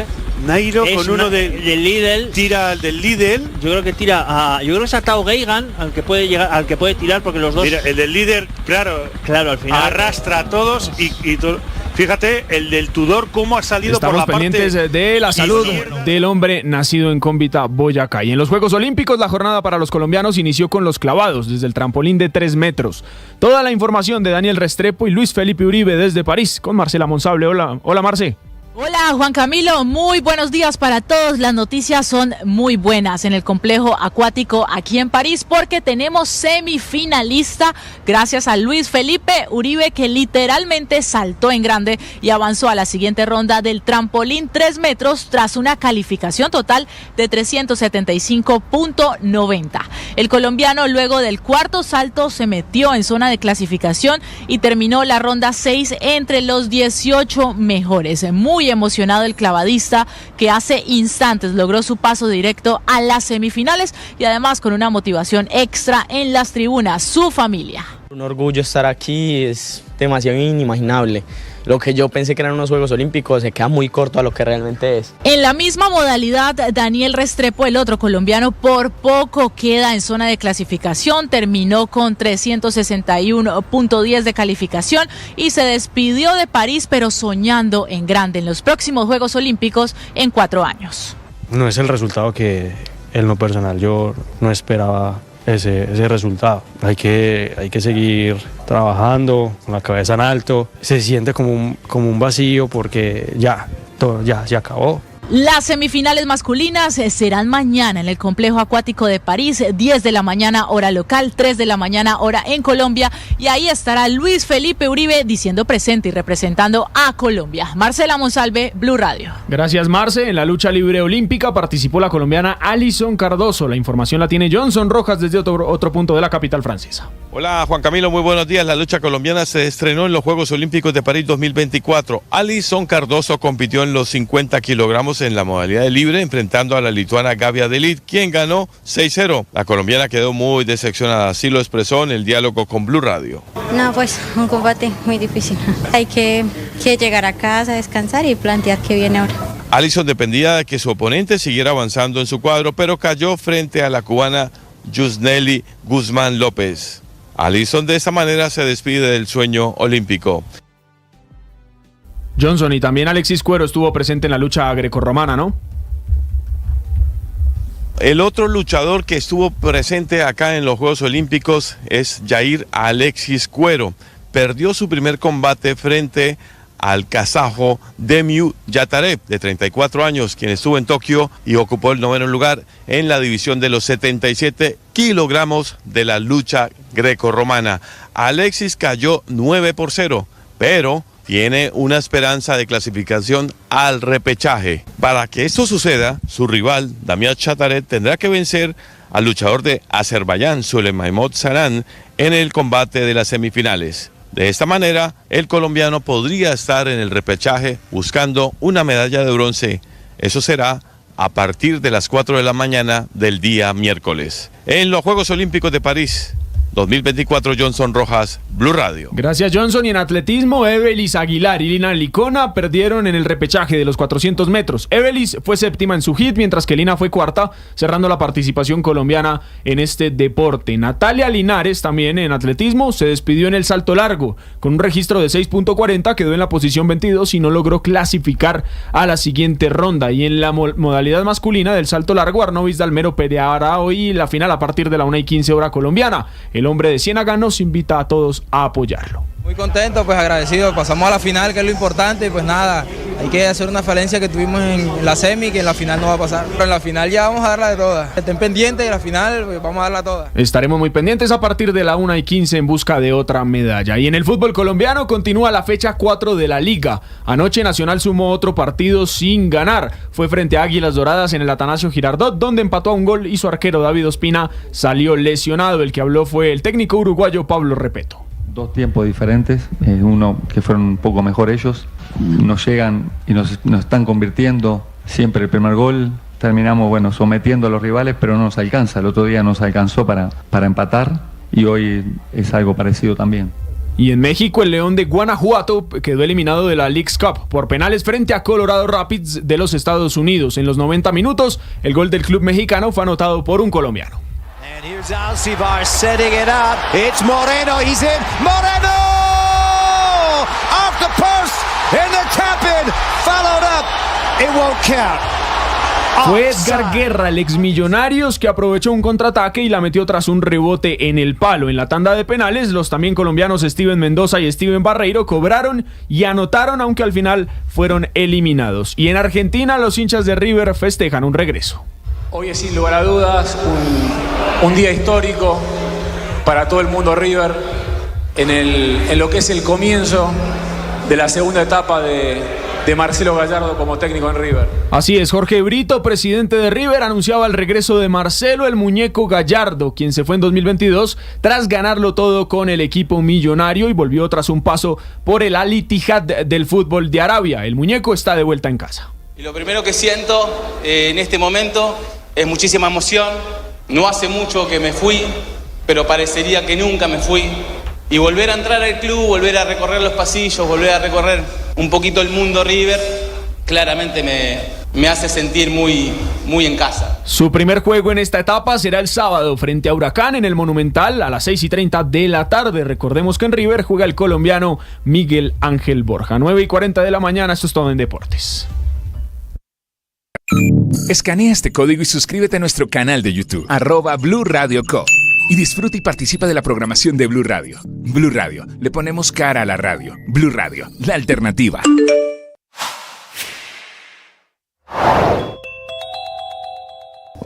Nairo es con uno del Lidl. Tira del Lidl. Yo creo que tira yo creo que es a Tao Geigan al que puede tirar, porque los dos. Mira, el del líder, claro, al final arrastra a todos y todo. Fíjate, el del Tudor, cómo ha salido por la parte. Estamos pendientes de la salud del hombre nacido en Cómbita, Boyacá. Y en los Juegos Olímpicos, la jornada para los colombianos inició con los clavados desde el trampolín de 3 metros. Toda la información de Daniel Restrepo y Luis Felipe Uribe desde París con Marcela Monsable. Hola Marce. Hola Juan Camilo, muy buenos días para todos. Las noticias son muy buenas en el complejo acuático aquí en París, porque tenemos semifinalista gracias a Luis Felipe Uribe, que literalmente saltó en grande y avanzó a la siguiente ronda del trampolín 3 metros tras una calificación total de 375.90. El colombiano, luego del cuarto salto, se metió en zona de clasificación y terminó la ronda 6 entre los 18 mejores. Muy emocionado el clavadista, que hace instantes logró su paso directo a las semifinales y además con una motivación extra en las tribunas, su familia. Un orgullo estar aquí, es demasiado inimaginable. Lo que yo pensé que eran unos Juegos Olímpicos se queda muy corto a lo que realmente es. En la misma modalidad, Daniel Restrepo, el otro colombiano, por poco queda en zona de clasificación, terminó con 361.10 de calificación y se despidió de París, pero soñando en grande en los próximos Juegos Olímpicos en 4 años. No es el resultado que en lo personal yo no esperaba. Ese resultado. Hay que seguir trabajando con la cabeza en alto. Se siente como un vacío porque todo ya acabó. Las semifinales masculinas serán mañana en el Complejo Acuático de París, 10 de la mañana hora local, 3 de la mañana hora en Colombia, y ahí estará Luis Felipe Uribe diciendo presente y representando a Colombia. Marcela Monsalve, Blue Radio. Gracias, Marce. En la lucha libre olímpica participó la colombiana Alison Cardoso. La información la tiene Johnson Rojas desde otro punto de la capital francesa. Hola Juan Camilo, muy buenos días. La lucha colombiana se estrenó en los Juegos Olímpicos de París 2024. Alison Cardoso compitió en los 50 kilogramos en la modalidad de libre, enfrentando a la lituana Gabia Delit, quien ganó 6-0. La colombiana quedó muy decepcionada, así lo expresó en el diálogo con Blue Radio. No, pues un combate muy difícil. Hay que llegar a casa, descansar y plantear qué viene ahora. Alison dependía de que su oponente siguiera avanzando en su cuadro, pero cayó frente a la cubana Yusneli Guzmán López. Alison de esta manera se despide del sueño olímpico. Johnson, y también Alexis Cuero estuvo presente en la lucha grecorromana, ¿no? El otro luchador que estuvo presente acá en los Juegos Olímpicos es Jair Alexis Cuero. Perdió su primer combate frente al kazajo Demiu Yatarev, de 34 años, quien estuvo en Tokio y ocupó el 9º lugar en la división de los 77 kilogramos de la lucha grecorromana. Alexis cayó 9-0, pero tiene una esperanza de clasificación al repechaje. Para que esto suceda, su rival, Damian Yatarev, tendrá que vencer al luchador de Azerbaiyán, Suleimanov Saran, en el combate de las semifinales. De esta manera, el colombiano podría estar en el repechaje buscando una medalla de bronce. Eso será a partir de las 4 de la mañana del día miércoles. En los Juegos Olímpicos de París 2024, Johnson Rojas, Blue Radio. Gracias, Johnson. Y en atletismo, Evelis Aguilar y Lina Licona perdieron en el repechaje de los 400 metros. Evelis fue séptima en su hit, mientras que Lina fue cuarta, cerrando la participación colombiana en este deporte. Natalia Linares, también en atletismo, se despidió en el salto largo. Con un registro de 6.40, quedó en la posición 22 y no logró clasificar a la siguiente ronda. Y en la modalidad masculina del salto largo, Arnovis Dalmero peleará hoy la final a partir de la 1:15 hora colombiana. El hombre de Ciénaga nos invita a todos a apoyarlo. Muy contento, pues agradecido. Pasamos a la final, que es lo importante, y pues nada, hay que hacer una falencia que tuvimos en la semi, que en la final no va a pasar. Pero en la final ya vamos a darla de todas. Estén pendientes de la final, pues vamos a darla toda. Estaremos muy pendientes a partir de la 1:15 en busca de otra medalla. Y en el fútbol colombiano continúa la fecha 4 de la Liga. Anoche Nacional sumó otro partido sin ganar. Fue frente a Águilas Doradas en el Atanasio Girardot, donde empató a un gol y su arquero David Ospina salió lesionado. El que habló fue el técnico uruguayo Pablo Repeto. Dos tiempos diferentes, uno que fueron un poco mejor ellos, nos llegan y nos están convirtiendo siempre el primer gol, terminamos sometiendo a los rivales, pero no nos alcanza. El otro día nos alcanzó para empatar y hoy es algo parecido también. Y en México, el León de Guanajuato quedó eliminado de la Leagues Cup por penales frente a Colorado Rapids de los Estados Unidos. En los 90 minutos, el gol del club mexicano fue anotado por un colombiano. And here's Alcivar setting it up. It's Moreno. He's in. Moreno! Off the post. In the tap-in. Followed up. It won't count. Fue Edgar Guerra, el exmillonarios, que aprovechó un contraataque y la metió tras un rebote en el palo. En la tanda de penales, los también colombianos Steven Mendoza y Steven Barreiro cobraron y anotaron, aunque al final fueron eliminados. Y en Argentina, los hinchas de River festejan un regreso. Hoy es sin lugar a dudas un día histórico para todo el mundo River en lo que es el comienzo de la segunda etapa de Marcelo Gallardo como técnico en River. Así es, Jorge Brito, presidente de River, anunciaba el regreso de Marcelo el Muñeco Gallardo, quien se fue en 2022 tras ganarlo todo con el equipo millonario y volvió tras un paso por el Al Ittihad del fútbol de Arabia. El Muñeco está de vuelta en casa. Y lo primero que siento en este momento es muchísima emoción. No hace mucho que me fui, pero parecería que nunca me fui. y volver a entrar al club, volver a recorrer los pasillos, volver a recorrer un poquito el mundo River, claramente me hace sentir muy en casa. Su primer juego en esta etapa será el sábado frente a Huracán en el Monumental a las 6:30 de la tarde. Recordemos que en River juega el colombiano Miguel Ángel Borja. 9:40 de la mañana, esto es todo en Deportes. Escanea este código y suscríbete a nuestro canal de YouTube, @Blue Radio Co. Y disfruta y participa de la programación de Blue Radio. Blue Radio, le ponemos cara a la radio. Blue Radio, la alternativa.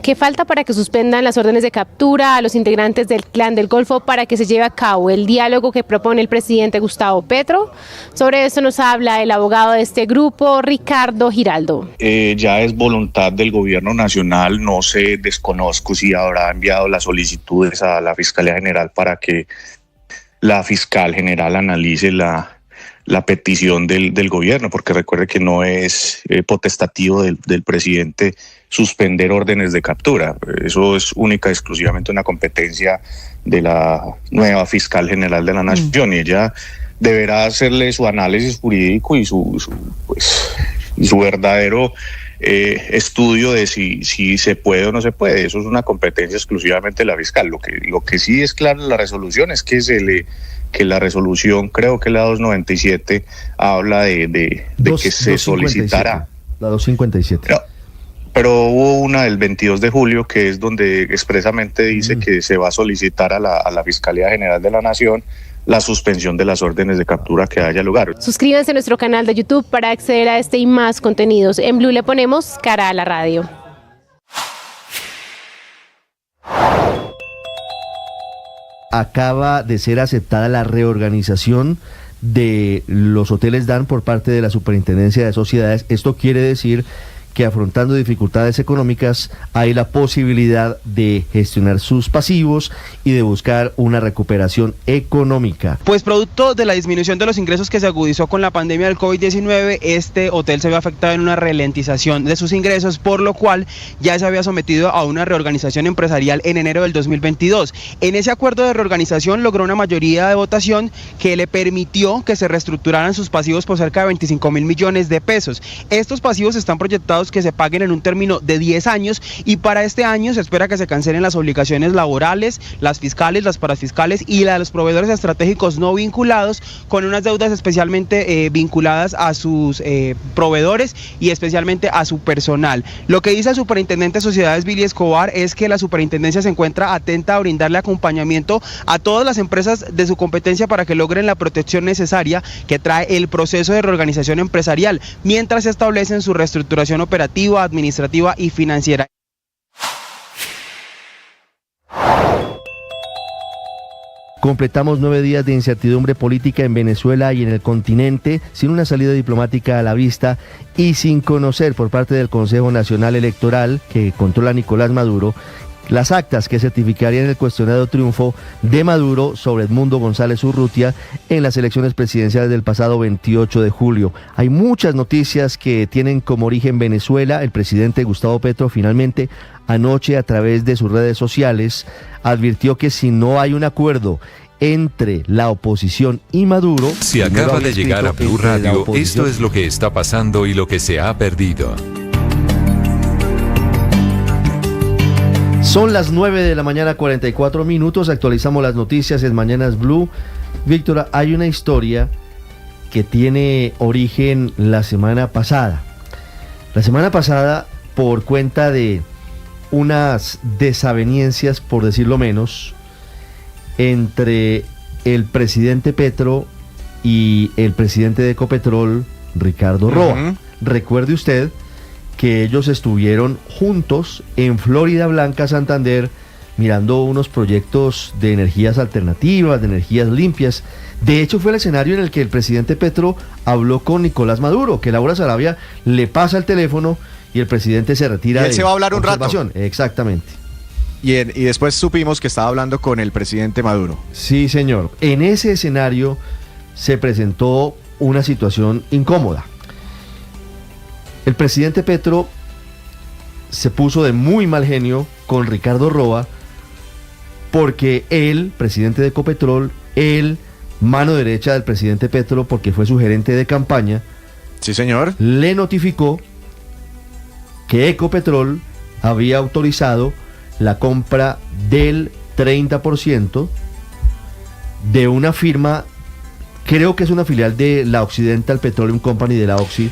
¿Qué falta para que suspendan las órdenes de captura a los integrantes del Clan del Golfo para que se lleve a cabo el diálogo que propone el presidente Gustavo Petro? Sobre esto nos habla el abogado de este grupo, Ricardo Giraldo. Ya es voluntad del gobierno nacional, no sé, desconozco si habrá enviado las solicitudes a la Fiscalía General para que la fiscal general analice la petición del gobierno, porque recuerde que no es potestativo del presidente suspender órdenes de captura. Eso es única y exclusivamente una competencia de la nueva fiscal general de la Nación, y ella deberá hacerle su análisis jurídico y su verdadero estudio de si se puede o no se puede. Eso es una competencia exclusivamente de la fiscal. Lo que sí es claro en la resolución es que la resolución, creo que la 297, habla de que se solicitará. La 257. Pero hubo una del 22 de julio que es donde expresamente dice que se va a solicitar a la Fiscalía General de la Nación la suspensión de las órdenes de captura que haya lugar. Suscríbanse a nuestro canal de YouTube para acceder a este y más contenidos. En Blue le ponemos cara a la radio. Acaba de ser aceptada la reorganización de los hoteles DAN por parte de la Superintendencia de Sociedades. Esto quiere decir que afrontando dificultades económicas hay la posibilidad de gestionar sus pasivos y de buscar una recuperación económica. Pues producto de la disminución de los ingresos que se agudizó con la pandemia del COVID-19, este hotel se ve afectado en una ralentización de sus ingresos, por lo cual ya se había sometido a una reorganización empresarial en enero del 2022. En ese acuerdo de reorganización logró una mayoría de votación que le permitió que se reestructuraran sus pasivos por cerca de 25.000 millones de pesos. Estos pasivos están proyectados que se paguen en un término de 10 años y para este año se espera que se cancelen las obligaciones laborales, las fiscales, las parafiscales y la de los proveedores estratégicos no vinculados, con unas deudas especialmente vinculadas a sus proveedores y especialmente a su personal. Lo que dice el superintendente de Sociedades, Billy Escobar, es que la superintendencia se encuentra atenta a brindarle acompañamiento a todas las empresas de su competencia para que logren la protección necesaria que trae el proceso de reorganización empresarial, mientras se establecen su reestructuración operativa, administrativa y financiera. Completamos 9 días de incertidumbre política en Venezuela y en el continente, sin una salida diplomática a la vista y sin conocer por parte del Consejo Nacional Electoral, que controla Nicolás Maduro, las actas que certificarían el cuestionado triunfo de Maduro sobre Edmundo González Urrutia en las elecciones presidenciales del pasado 28 de julio. Hay muchas noticias que tienen como origen Venezuela. El presidente Gustavo Petro finalmente anoche, a través de sus redes sociales, advirtió que si no hay un acuerdo entre la oposición y Maduro... Si acaba de llegar a Blue Radio, esto es lo que está pasando y lo que se ha perdido. Son las 9 de la mañana, 44 minutos. Actualizamos las noticias en Mañanas Blue. Víctora, hay una historia que tiene origen la semana pasada. La semana pasada, por cuenta de unas desavenencias, por decirlo menos, entre el presidente Petro y el presidente de Ecopetrol, Ricardo Roa. Recuerde usted que ellos estuvieron juntos en Florida Blanca, Santander, mirando unos proyectos de energías alternativas, de energías limpias. De hecho, fue el escenario en el que el presidente Petro habló con Nicolás Maduro, que Laura Sarabia le pasa el teléfono y el presidente se retira. Y él se va a hablar un rato. Exactamente. Y después supimos que estaba hablando con el presidente Maduro. Sí, señor. En ese escenario se presentó una situación incómoda. El presidente Petro se puso de muy mal genio con Ricardo Roa porque él, presidente de Ecopetrol, él mano derecha del presidente Petro, porque fue su gerente de campaña, sí señor, le notificó que Ecopetrol había autorizado la compra del 30% de una firma, creo que es una filial de la Occidental Petroleum Company, de la Oxy,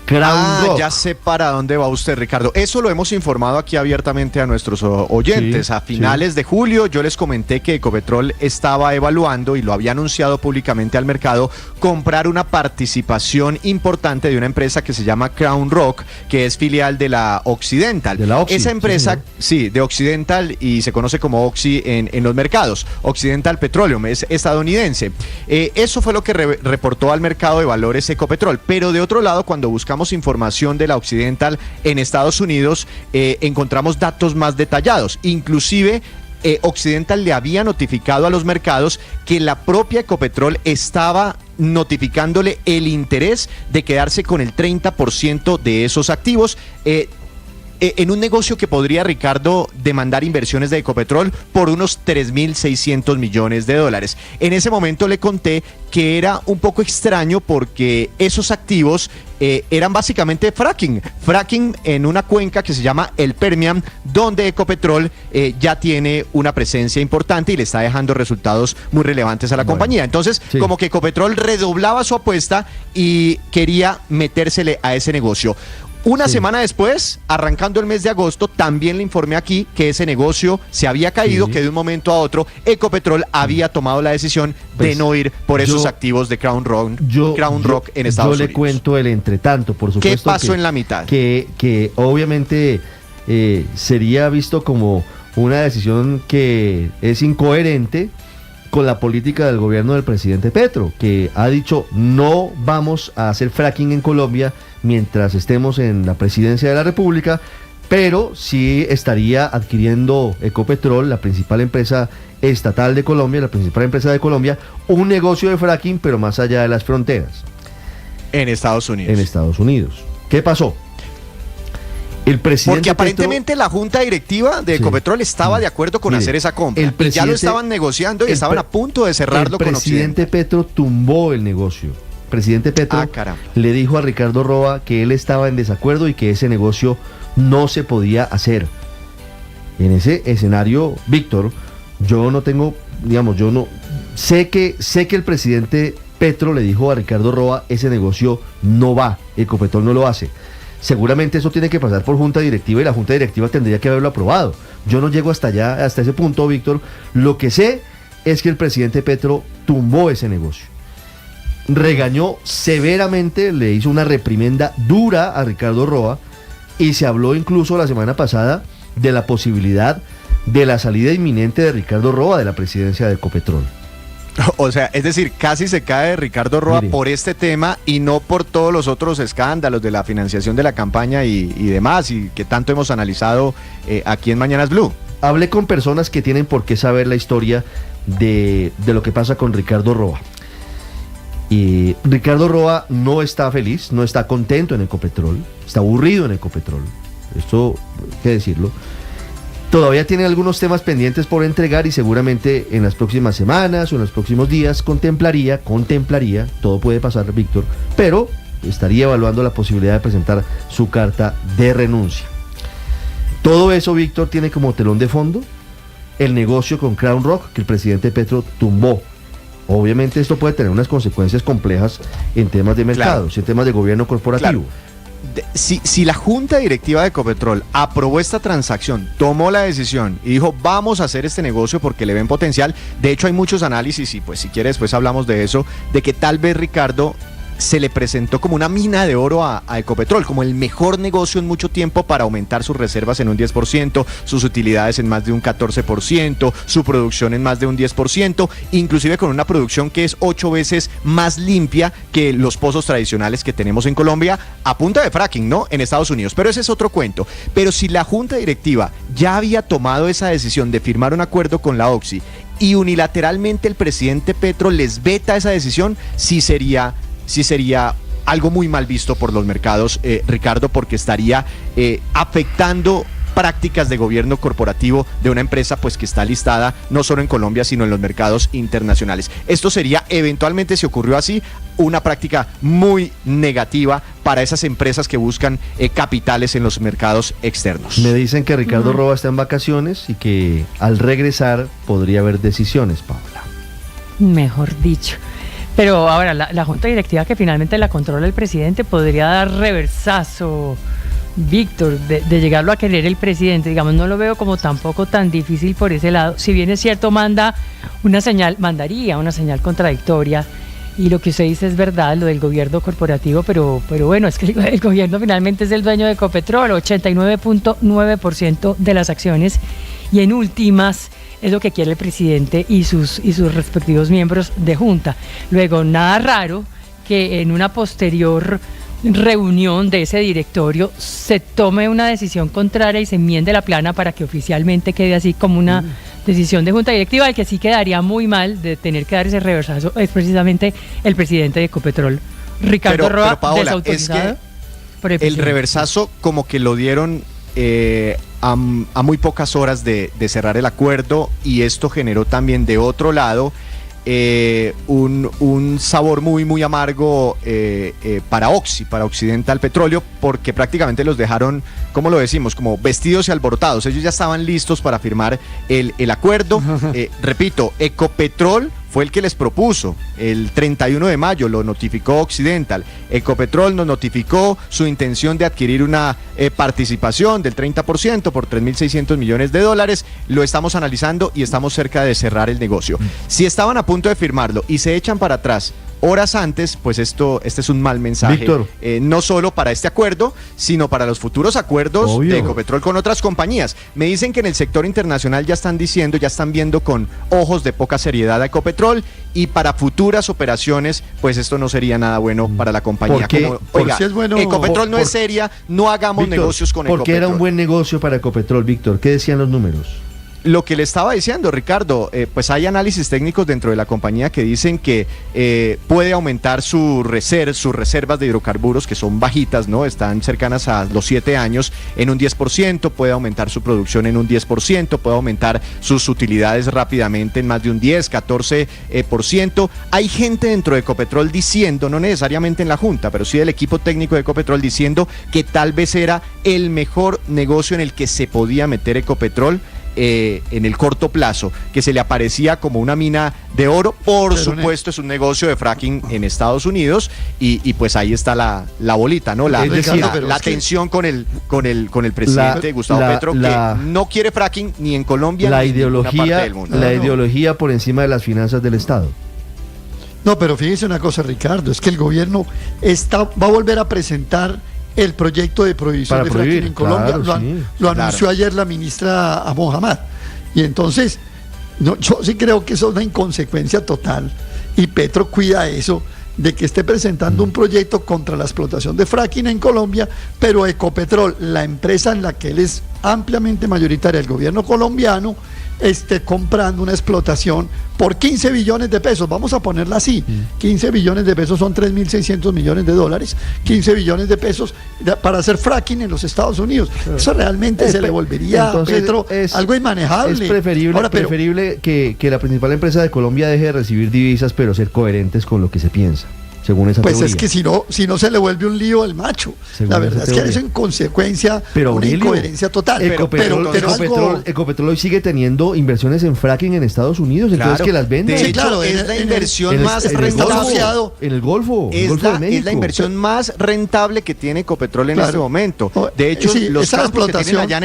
Crown Rock. Ya sé para dónde va usted, Ricardo. Eso lo hemos informado aquí abiertamente a nuestros oyentes. Sí, a finales de julio yo les comenté que Ecopetrol estaba evaluando, y lo había anunciado públicamente al mercado, comprar una participación importante de una empresa que se llama Crown Rock, que es filial de la Occidental. De la Oxy, esa empresa, sí, de Occidental, y se conoce como Oxy en los mercados. Occidental Petroleum, es estadounidense. Eso fue lo que reportó al mercado de valores Ecopetrol. Pero de otro lado, cuando buscamos información de la Occidental en Estados Unidos, encontramos datos más detallados. Inclusive Occidental le había notificado a los mercados que la propia Ecopetrol estaba notificándole el interés de quedarse con el 30% de esos activos, en un negocio que podría, Ricardo, demandar inversiones de Ecopetrol por unos 3.600 millones de dólares. En ese momento le conté que era un poco extraño porque esos activos eran básicamente fracking en una cuenca que se llama el Permian, donde Ecopetrol ya tiene una presencia importante y le está dejando resultados muy relevantes a la compañía. Entonces, sí, como que Ecopetrol redoblaba su apuesta y quería metérsele a ese negocio. Una semana después, arrancando el mes de agosto, también le informé aquí que ese negocio se había caído, que de un momento a otro Ecopetrol había tomado la decisión de no ir por esos activos de Crown Rock en Estados Unidos. Yo le cuento el entretanto, por supuesto. ¿Qué pasó en la mitad? Que obviamente sería visto como una decisión que es incoherente con la política del gobierno del presidente Petro, que ha dicho no vamos a hacer fracking en Colombia mientras estemos en la presidencia de la República, pero sí estaría adquiriendo Ecopetrol, la principal empresa estatal de Colombia, la principal empresa de Colombia, un negocio de fracking, pero más allá de las fronteras. En Estados Unidos. En Estados Unidos. ¿Qué pasó? El presidente Porque aparentemente la junta directiva de Ecopetrol estaba de acuerdo con hacer esa compra. Y ya lo estaban negociando y estaban a punto de cerrarlo con Occidental. El presidente Petro tumbó el negocio. El presidente Petro le dijo a Ricardo Roa que él estaba en desacuerdo y que ese negocio no se podía hacer. En ese escenario, Víctor, yo no tengo, yo no sé que el presidente Petro le dijo a Ricardo Roa, ese negocio no va, Ecopetrol no lo hace. Seguramente eso tiene que pasar por junta directiva y la junta directiva tendría que haberlo aprobado. Yo no llego hasta allá, hasta ese punto, Víctor. Lo que sé es que el presidente Petro tumbó ese negocio. Regañó severamente, le hizo una reprimenda dura a Ricardo Roa y se habló incluso la semana pasada de la posibilidad de la salida inminente de Ricardo Roa de la presidencia de Ecopetrol. O sea, es decir, casi se cae Ricardo Roa por este tema y no por todos los otros escándalos de la financiación de la campaña y demás, y que tanto hemos analizado aquí en Mañanas Blue. Hablé con personas que tienen por qué saber la historia de lo que pasa con Ricardo Roa. Y Ricardo Roa no está feliz, no está contento en Ecopetrol, está aburrido en Ecopetrol. Esto hay que decirlo. Todavía tiene algunos temas pendientes por entregar y seguramente en las próximas semanas o en los próximos días contemplaría, todo puede pasar, Víctor, pero estaría evaluando la posibilidad de presentar su carta de renuncia. Todo eso, Víctor, tiene como telón de fondo el negocio con Crown Rock que el presidente Petro tumbó. Obviamente esto puede tener unas consecuencias complejas en temas de mercados, en temas de gobierno corporativo. Si la junta directiva de Ecopetrol aprobó esta transacción, tomó la decisión y dijo vamos a hacer este negocio porque le ven potencial, de hecho hay muchos análisis y pues si quiere después hablamos de eso, de que tal vez Ricardo se le presentó como una mina de oro a Ecopetrol, como el mejor negocio en mucho tiempo para aumentar sus reservas en un 10%, sus utilidades en más de un 14%, su producción en más de un 10%, inclusive con una producción que es 8 veces más limpia que los pozos tradicionales que tenemos en Colombia, a punta de fracking, ¿no? En Estados Unidos, pero ese es otro cuento. Pero si la junta directiva ya había tomado esa decisión de firmar un acuerdo con la Oxy y unilateralmente el presidente Petro les veta esa decisión, sí sería algo muy mal visto por los mercados, Ricardo, porque estaría afectando prácticas de gobierno corporativo de una empresa pues que está listada no solo en Colombia sino en los mercados internacionales. Esto sería eventualmente, si ocurrió así, una práctica muy negativa para esas empresas que buscan capitales en los mercados externos. Me dicen que Ricardo Roa está en vacaciones y que al regresar podría haber decisiones, Paola. Mejor dicho. Pero ahora, la junta directiva que finalmente la controla el presidente podría dar reversazo, Víctor, de llegarlo a querer el presidente. Digamos, no lo veo como tampoco tan difícil por ese lado. Si bien es cierto, mandaría una señal contradictoria. Y lo que usted dice es verdad, lo del gobierno corporativo, pero bueno, es que el gobierno finalmente es el dueño de Ecopetrol, 89.9% de las acciones, y en últimas es lo que quiere el presidente y sus respectivos miembros de junta. Luego, nada raro que en una posterior reunión de ese directorio se tome una decisión contraria y se enmiende la plana para que oficialmente quede así como una decisión de junta directiva. El que sí quedaría muy mal de tener que dar ese reversazo es precisamente el presidente de Ecopetrol, Ricardo Roa, pero Paola, desautorizado es por el reversazo como que lo dieron a muy pocas horas de cerrar el acuerdo, y esto generó también de otro lado un sabor muy amargo para Oxy, para Occidental Petróleo, porque prácticamente los dejaron, ¿cómo lo decimos?, como vestidos y alborotados. Ellos ya estaban listos para firmar el acuerdo. Repito, Ecopetrol fue el que les propuso. El 31 de mayo lo notificó Occidental. Ecopetrol nos notificó su intención de adquirir una participación del 30% por $3.600 millones. Lo estamos analizando y estamos cerca de cerrar el negocio. Si estaban a punto de firmarlo y se echan para atrás horas antes, pues este es un mal mensaje, Víctor, no solo para este acuerdo, sino para los futuros acuerdos de Ecopetrol con otras compañías. Me dicen que en el sector internacional ya están viendo con ojos de poca seriedad a Ecopetrol, y para futuras operaciones, pues esto no sería nada bueno para la compañía. Si es bueno, Ecopetrol no es seria, no hagamos Víctor, negocios con Ecopetrol. ¿Por qué era un buen negocio para Ecopetrol, Víctor? ¿Qué decían los números? Lo que le estaba diciendo, Ricardo, pues hay análisis técnicos dentro de la compañía que dicen que puede aumentar sus reservas de hidrocarburos, que son bajitas, ¿no? Están cercanas a los 7 años, en un 10%, puede aumentar su producción en un 10%, puede aumentar sus utilidades rápidamente en más de un 10, 14%. Hay gente dentro de Ecopetrol diciendo, no necesariamente en la junta, pero sí del equipo técnico de Ecopetrol, diciendo que tal vez era el mejor negocio en el que se podía meter Ecopetrol en el corto plazo, que se le aparecía como una mina de oro. Por supuesto, es un negocio de fracking en Estados Unidos, y pues ahí está la bolita, ¿no? La tensión con el presidente Gustavo Petro, que no quiere fracking ni en Colombia ni en ninguna parte del mundo. La ideología por encima de las finanzas del Estado. No, pero fíjese una cosa, Ricardo, es que el gobierno va a volver a presentar el proyecto de prohibición de fracking en Colombia. Lo anunció ayer la ministra Amon Hamad. Y entonces, yo sí creo que eso es una inconsecuencia total, y Petro cuida eso, de que esté presentando un proyecto contra la explotación de fracking en Colombia, pero Ecopetrol, la empresa en la que él es ampliamente mayoritaria, el gobierno colombiano, esté comprando una explotación por 15 billones de pesos, vamos a ponerla así, 15 billones de pesos son $3.600 millones, 15 billones de pesos para hacer fracking en los Estados Unidos. Eso realmente se le volvería a Petro algo inmanejable. Es preferible que la principal empresa de Colombia deje de recibir divisas, pero ser coherentes con lo que se piensa, según esa teoría. Es que si no se le vuelve un lío el macho. Según la verdad es que eso en consecuencia una incoherencia total. Ecopetrol hoy sigue teniendo inversiones en fracking en Estados Unidos, entonces que las venda. Sí, claro, es la inversión más rentable en el Golfo. Es la inversión más rentable que tiene Ecopetrol en este momento. De hecho, los campos que tienen allá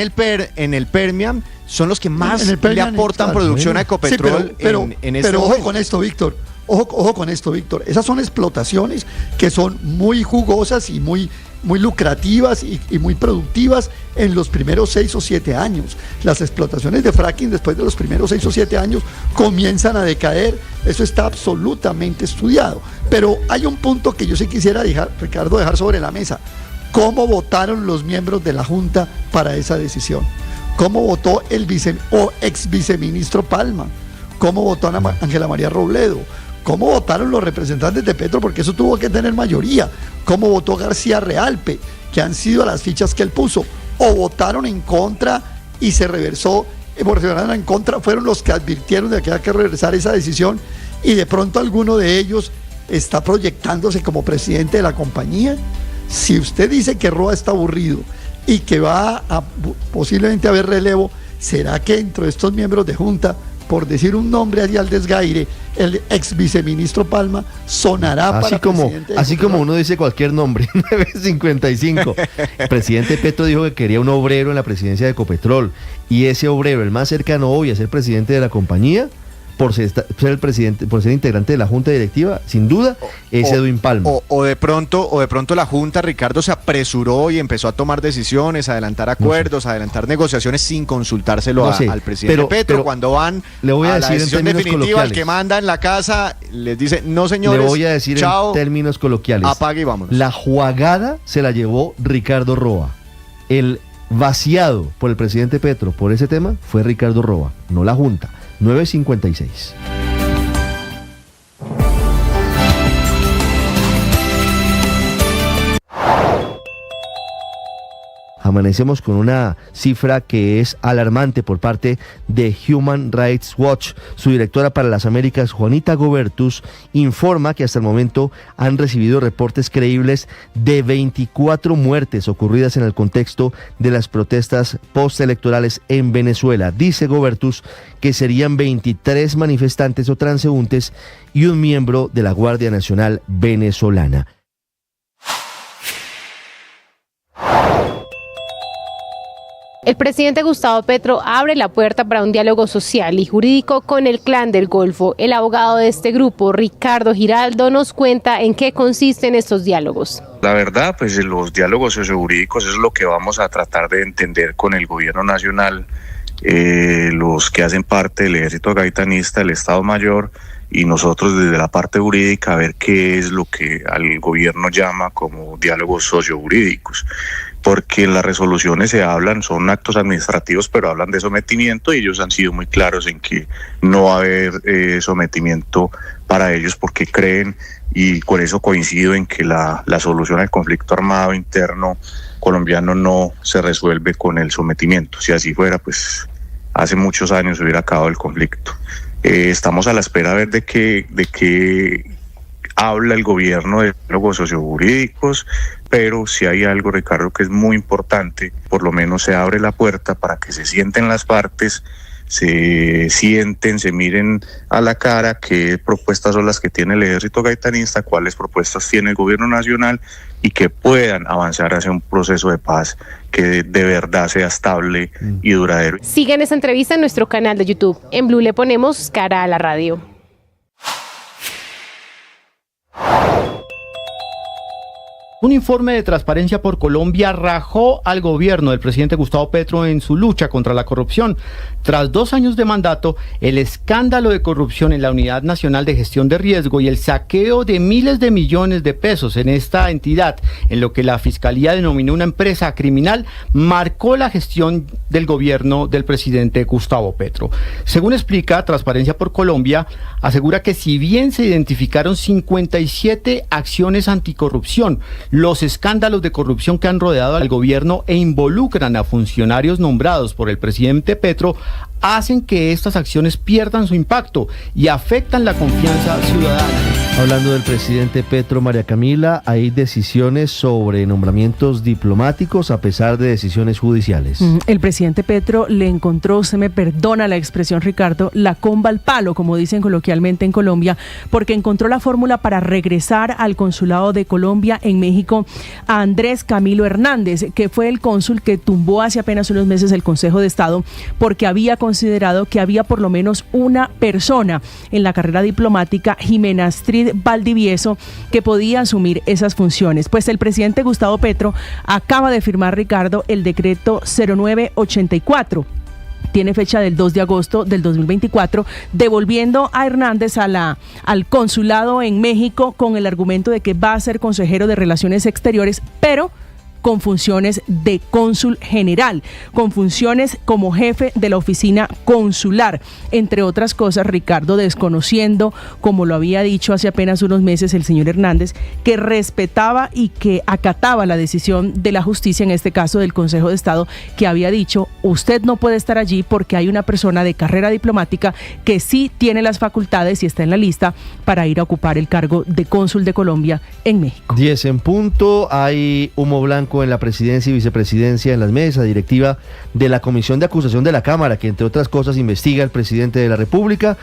en el Permian son los que más le aportan producción a Ecopetrol en este momento. Ojo con esto, Víctor. Ojo con esto, Víctor. Esas son explotaciones que son muy jugosas y muy lucrativas y muy productivas en los primeros 6 o 7 años. Las explotaciones de fracking después de los primeros 6 o 7 años comienzan a decaer. Eso está absolutamente estudiado. Pero hay un punto que yo sí quisiera Ricardo, dejar sobre la mesa. ¿Cómo votaron los miembros de la Junta para esa decisión? ¿Cómo votó el ex viceministro Palma? ¿Cómo votó Ángela María Robledo? ¿Cómo votaron los representantes de Petro? Porque eso tuvo que tener mayoría. ¿Cómo votó García Realpe? Que han sido las fichas que él puso. o votaron en contra y se reversó, votaron en contra, fueron los que advirtieron de que había que reversar esa decisión, y de pronto alguno de ellos está proyectándose como presidente de la compañía. Si usted dice que Roa está aburrido y que va a posiblemente haber relevo, ¿será que dentro de estos miembros de junta, por decir un nombre allí al desgaire, el ex viceministro Palma sonará así para presidente? Así como uno dice cualquier nombre. 9:55. El presidente Petro dijo que quería un obrero en la presidencia de Ecopetrol, y ese obrero, el más cercano hoy a ser presidente de la compañía, por ser el presidente, por ser integrante de la junta directiva, sin duda, es Edwin Palma. O de pronto la junta, Ricardo, se apresuró y empezó a tomar decisiones, a adelantar acuerdos, a adelantar negociaciones sin consultárselo al presidente Petro. Cuando van le voy a la decir decisión en términos definitiva, el coloquiales, que manda en la casa les dice, no señores, le voy a decir chao, en términos coloquiales, apague y vámonos. La juagada se la llevó Ricardo Roa. El vaciado por el presidente Petro por ese tema fue Ricardo Roa, no la junta. 9:56. Amanecemos con una cifra que es alarmante por parte de Human Rights Watch. Su directora para las Américas, Juanita Gobertus, informa que hasta el momento han recibido reportes creíbles de 24 muertes ocurridas en el contexto de las protestas postelectorales en Venezuela. Dice Gobertus que serían 23 manifestantes o transeúntes y un miembro de la Guardia Nacional venezolana. El presidente Gustavo Petro abre la puerta para un diálogo social y jurídico con el Clan del Golfo. El abogado de este grupo, Ricardo Giraldo, nos cuenta en qué consisten estos diálogos. La verdad, pues los diálogos sociojurídicos es lo que vamos a tratar de entender con el gobierno nacional, los que hacen parte del ejército gaitanista, el Estado Mayor, y nosotros desde la parte jurídica a ver qué es lo que al gobierno llama como diálogos sociojurídicos. Porque en las resoluciones se hablan, son actos administrativos, pero hablan de sometimiento, y ellos han sido muy claros en que no va a haber sometimiento para ellos, porque creen, y con eso coincido, en que la solución al conflicto armado interno colombiano no se resuelve con el sometimiento. Si así fuera, pues hace muchos años se hubiera acabado el conflicto. Estamos a la espera a ver de qué habla el gobierno de diálogos sociojurídicos, pero si hay algo, Ricardo, que es muy importante, por lo menos se abre la puerta para que se sienten las partes, se sienten, se miren a la cara qué propuestas son las que tiene el ejército gaitanista, cuáles propuestas tiene el gobierno nacional, y que puedan avanzar hacia un proceso de paz que de verdad sea estable y duradero. Sigan esta entrevista en nuestro canal de YouTube. En Blue le ponemos cara a la radio. Un informe de Transparencia por Colombia rajó al gobierno del presidente Gustavo Petro en su lucha contra la corrupción. Tras 2 años de mandato, el escándalo de corrupción en la Unidad Nacional de Gestión de Riesgo y el saqueo de miles de millones de pesos en esta entidad, en lo que la Fiscalía denominó una empresa criminal, marcó la gestión del gobierno del presidente Gustavo Petro. Según explica Transparencia por Colombia, asegura que si bien se identificaron 57 acciones anticorrupción, los escándalos de corrupción que han rodeado al gobierno e involucran a funcionarios nombrados por el presidente Petro hacen que estas acciones pierdan su impacto y afectan la confianza ciudadana. Hablando del presidente Petro, María Camila, hay decisiones sobre nombramientos diplomáticos a pesar de decisiones judiciales. El presidente Petro le encontró, se me perdona la expresión, Ricardo, la comba al palo, como dicen coloquialmente en Colombia, porque encontró la fórmula para regresar al consulado de Colombia en México a Andrés Camilo Hernández, que fue el cónsul que tumbó hace apenas unos meses el Consejo de Estado porque había considerado que había por lo menos una persona en la carrera diplomática, Jimena Astrid Valdivieso, que podía asumir esas funciones. Pues el presidente Gustavo Petro acaba de firmar, Ricardo, el decreto 0984. Tiene fecha del 2 de agosto del 2024, devolviendo a Hernández al consulado en México con el argumento de que va a ser consejero de Relaciones Exteriores, pero con funciones de cónsul general, con funciones como jefe de la oficina consular, entre otras cosas, Ricardo, desconociendo, como lo había dicho hace apenas unos meses el señor Hernández, que respetaba y que acataba la decisión de la justicia, en este caso del Consejo de Estado, que había dicho, usted no puede estar allí porque hay una persona de carrera diplomática que sí tiene las facultades y está en la lista para ir a ocupar el cargo de cónsul de Colombia en México. 10 en punto, hay humo blanco en la presidencia y vicepresidencia, en las mesas directiva de la Comisión de Acusación de la Cámara, que entre otras cosas investiga al presidente de la República.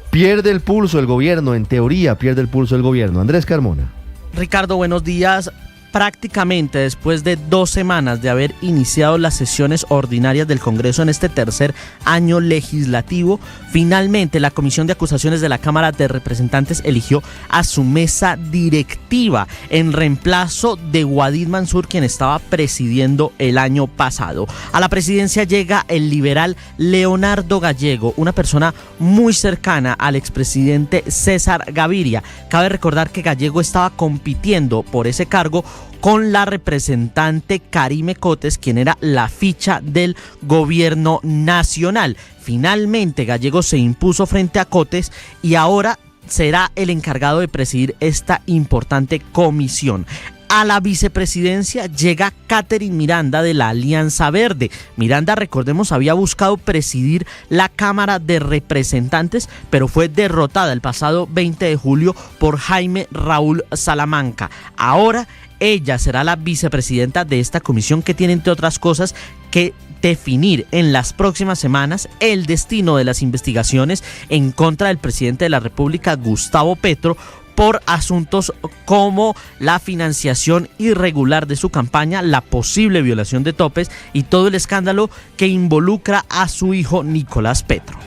Pierde el pulso el gobierno, en teoría pierde el pulso el gobierno. Andrés Carmona. Ricardo, buenos días. Prácticamente después de 2 semanas de haber iniciado las sesiones ordinarias del Congreso en este tercer año legislativo, finalmente la Comisión de Acusaciones de la Cámara de Representantes eligió a su mesa directiva en reemplazo de Guadid Mansur, quien estaba presidiendo el año pasado. A la presidencia llega el liberal Leonardo Gallego, una persona muy cercana al expresidente César Gaviria. Cabe recordar que Gallego estaba compitiendo por ese cargo con la representante Karime Cotes, quien era la ficha del gobierno nacional. Finalmente Gallego se impuso frente a Cotes y ahora será el encargado de presidir esta importante comisión. A la vicepresidencia llega Catherine Miranda de la Alianza Verde. Miranda, recordemos, había buscado presidir la Cámara de Representantes, pero fue derrotada el pasado 20 de julio por Jaime Raúl Salamanca. Ahora ella será la vicepresidenta de esta comisión, que tiene, entre otras cosas, que definir en las próximas semanas el destino de las investigaciones en contra del presidente de la República, Gustavo Petro, por asuntos como la financiación irregular de su campaña, la posible violación de topes y todo el escándalo que involucra a su hijo Nicolás Petro.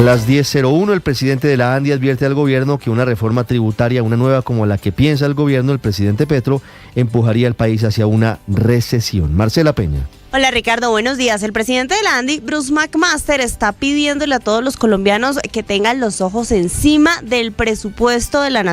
Las 10:01, el presidente de la ANDI advierte al gobierno que una reforma tributaria, una nueva como la que piensa el gobierno del presidente Petro, empujaría al país hacia una recesión. Marcela Peña. Hola Ricardo, buenos días. El presidente de la ANDI, Bruce McMaster, está pidiéndole a todos los colombianos que tengan los ojos encima del presupuesto de la nación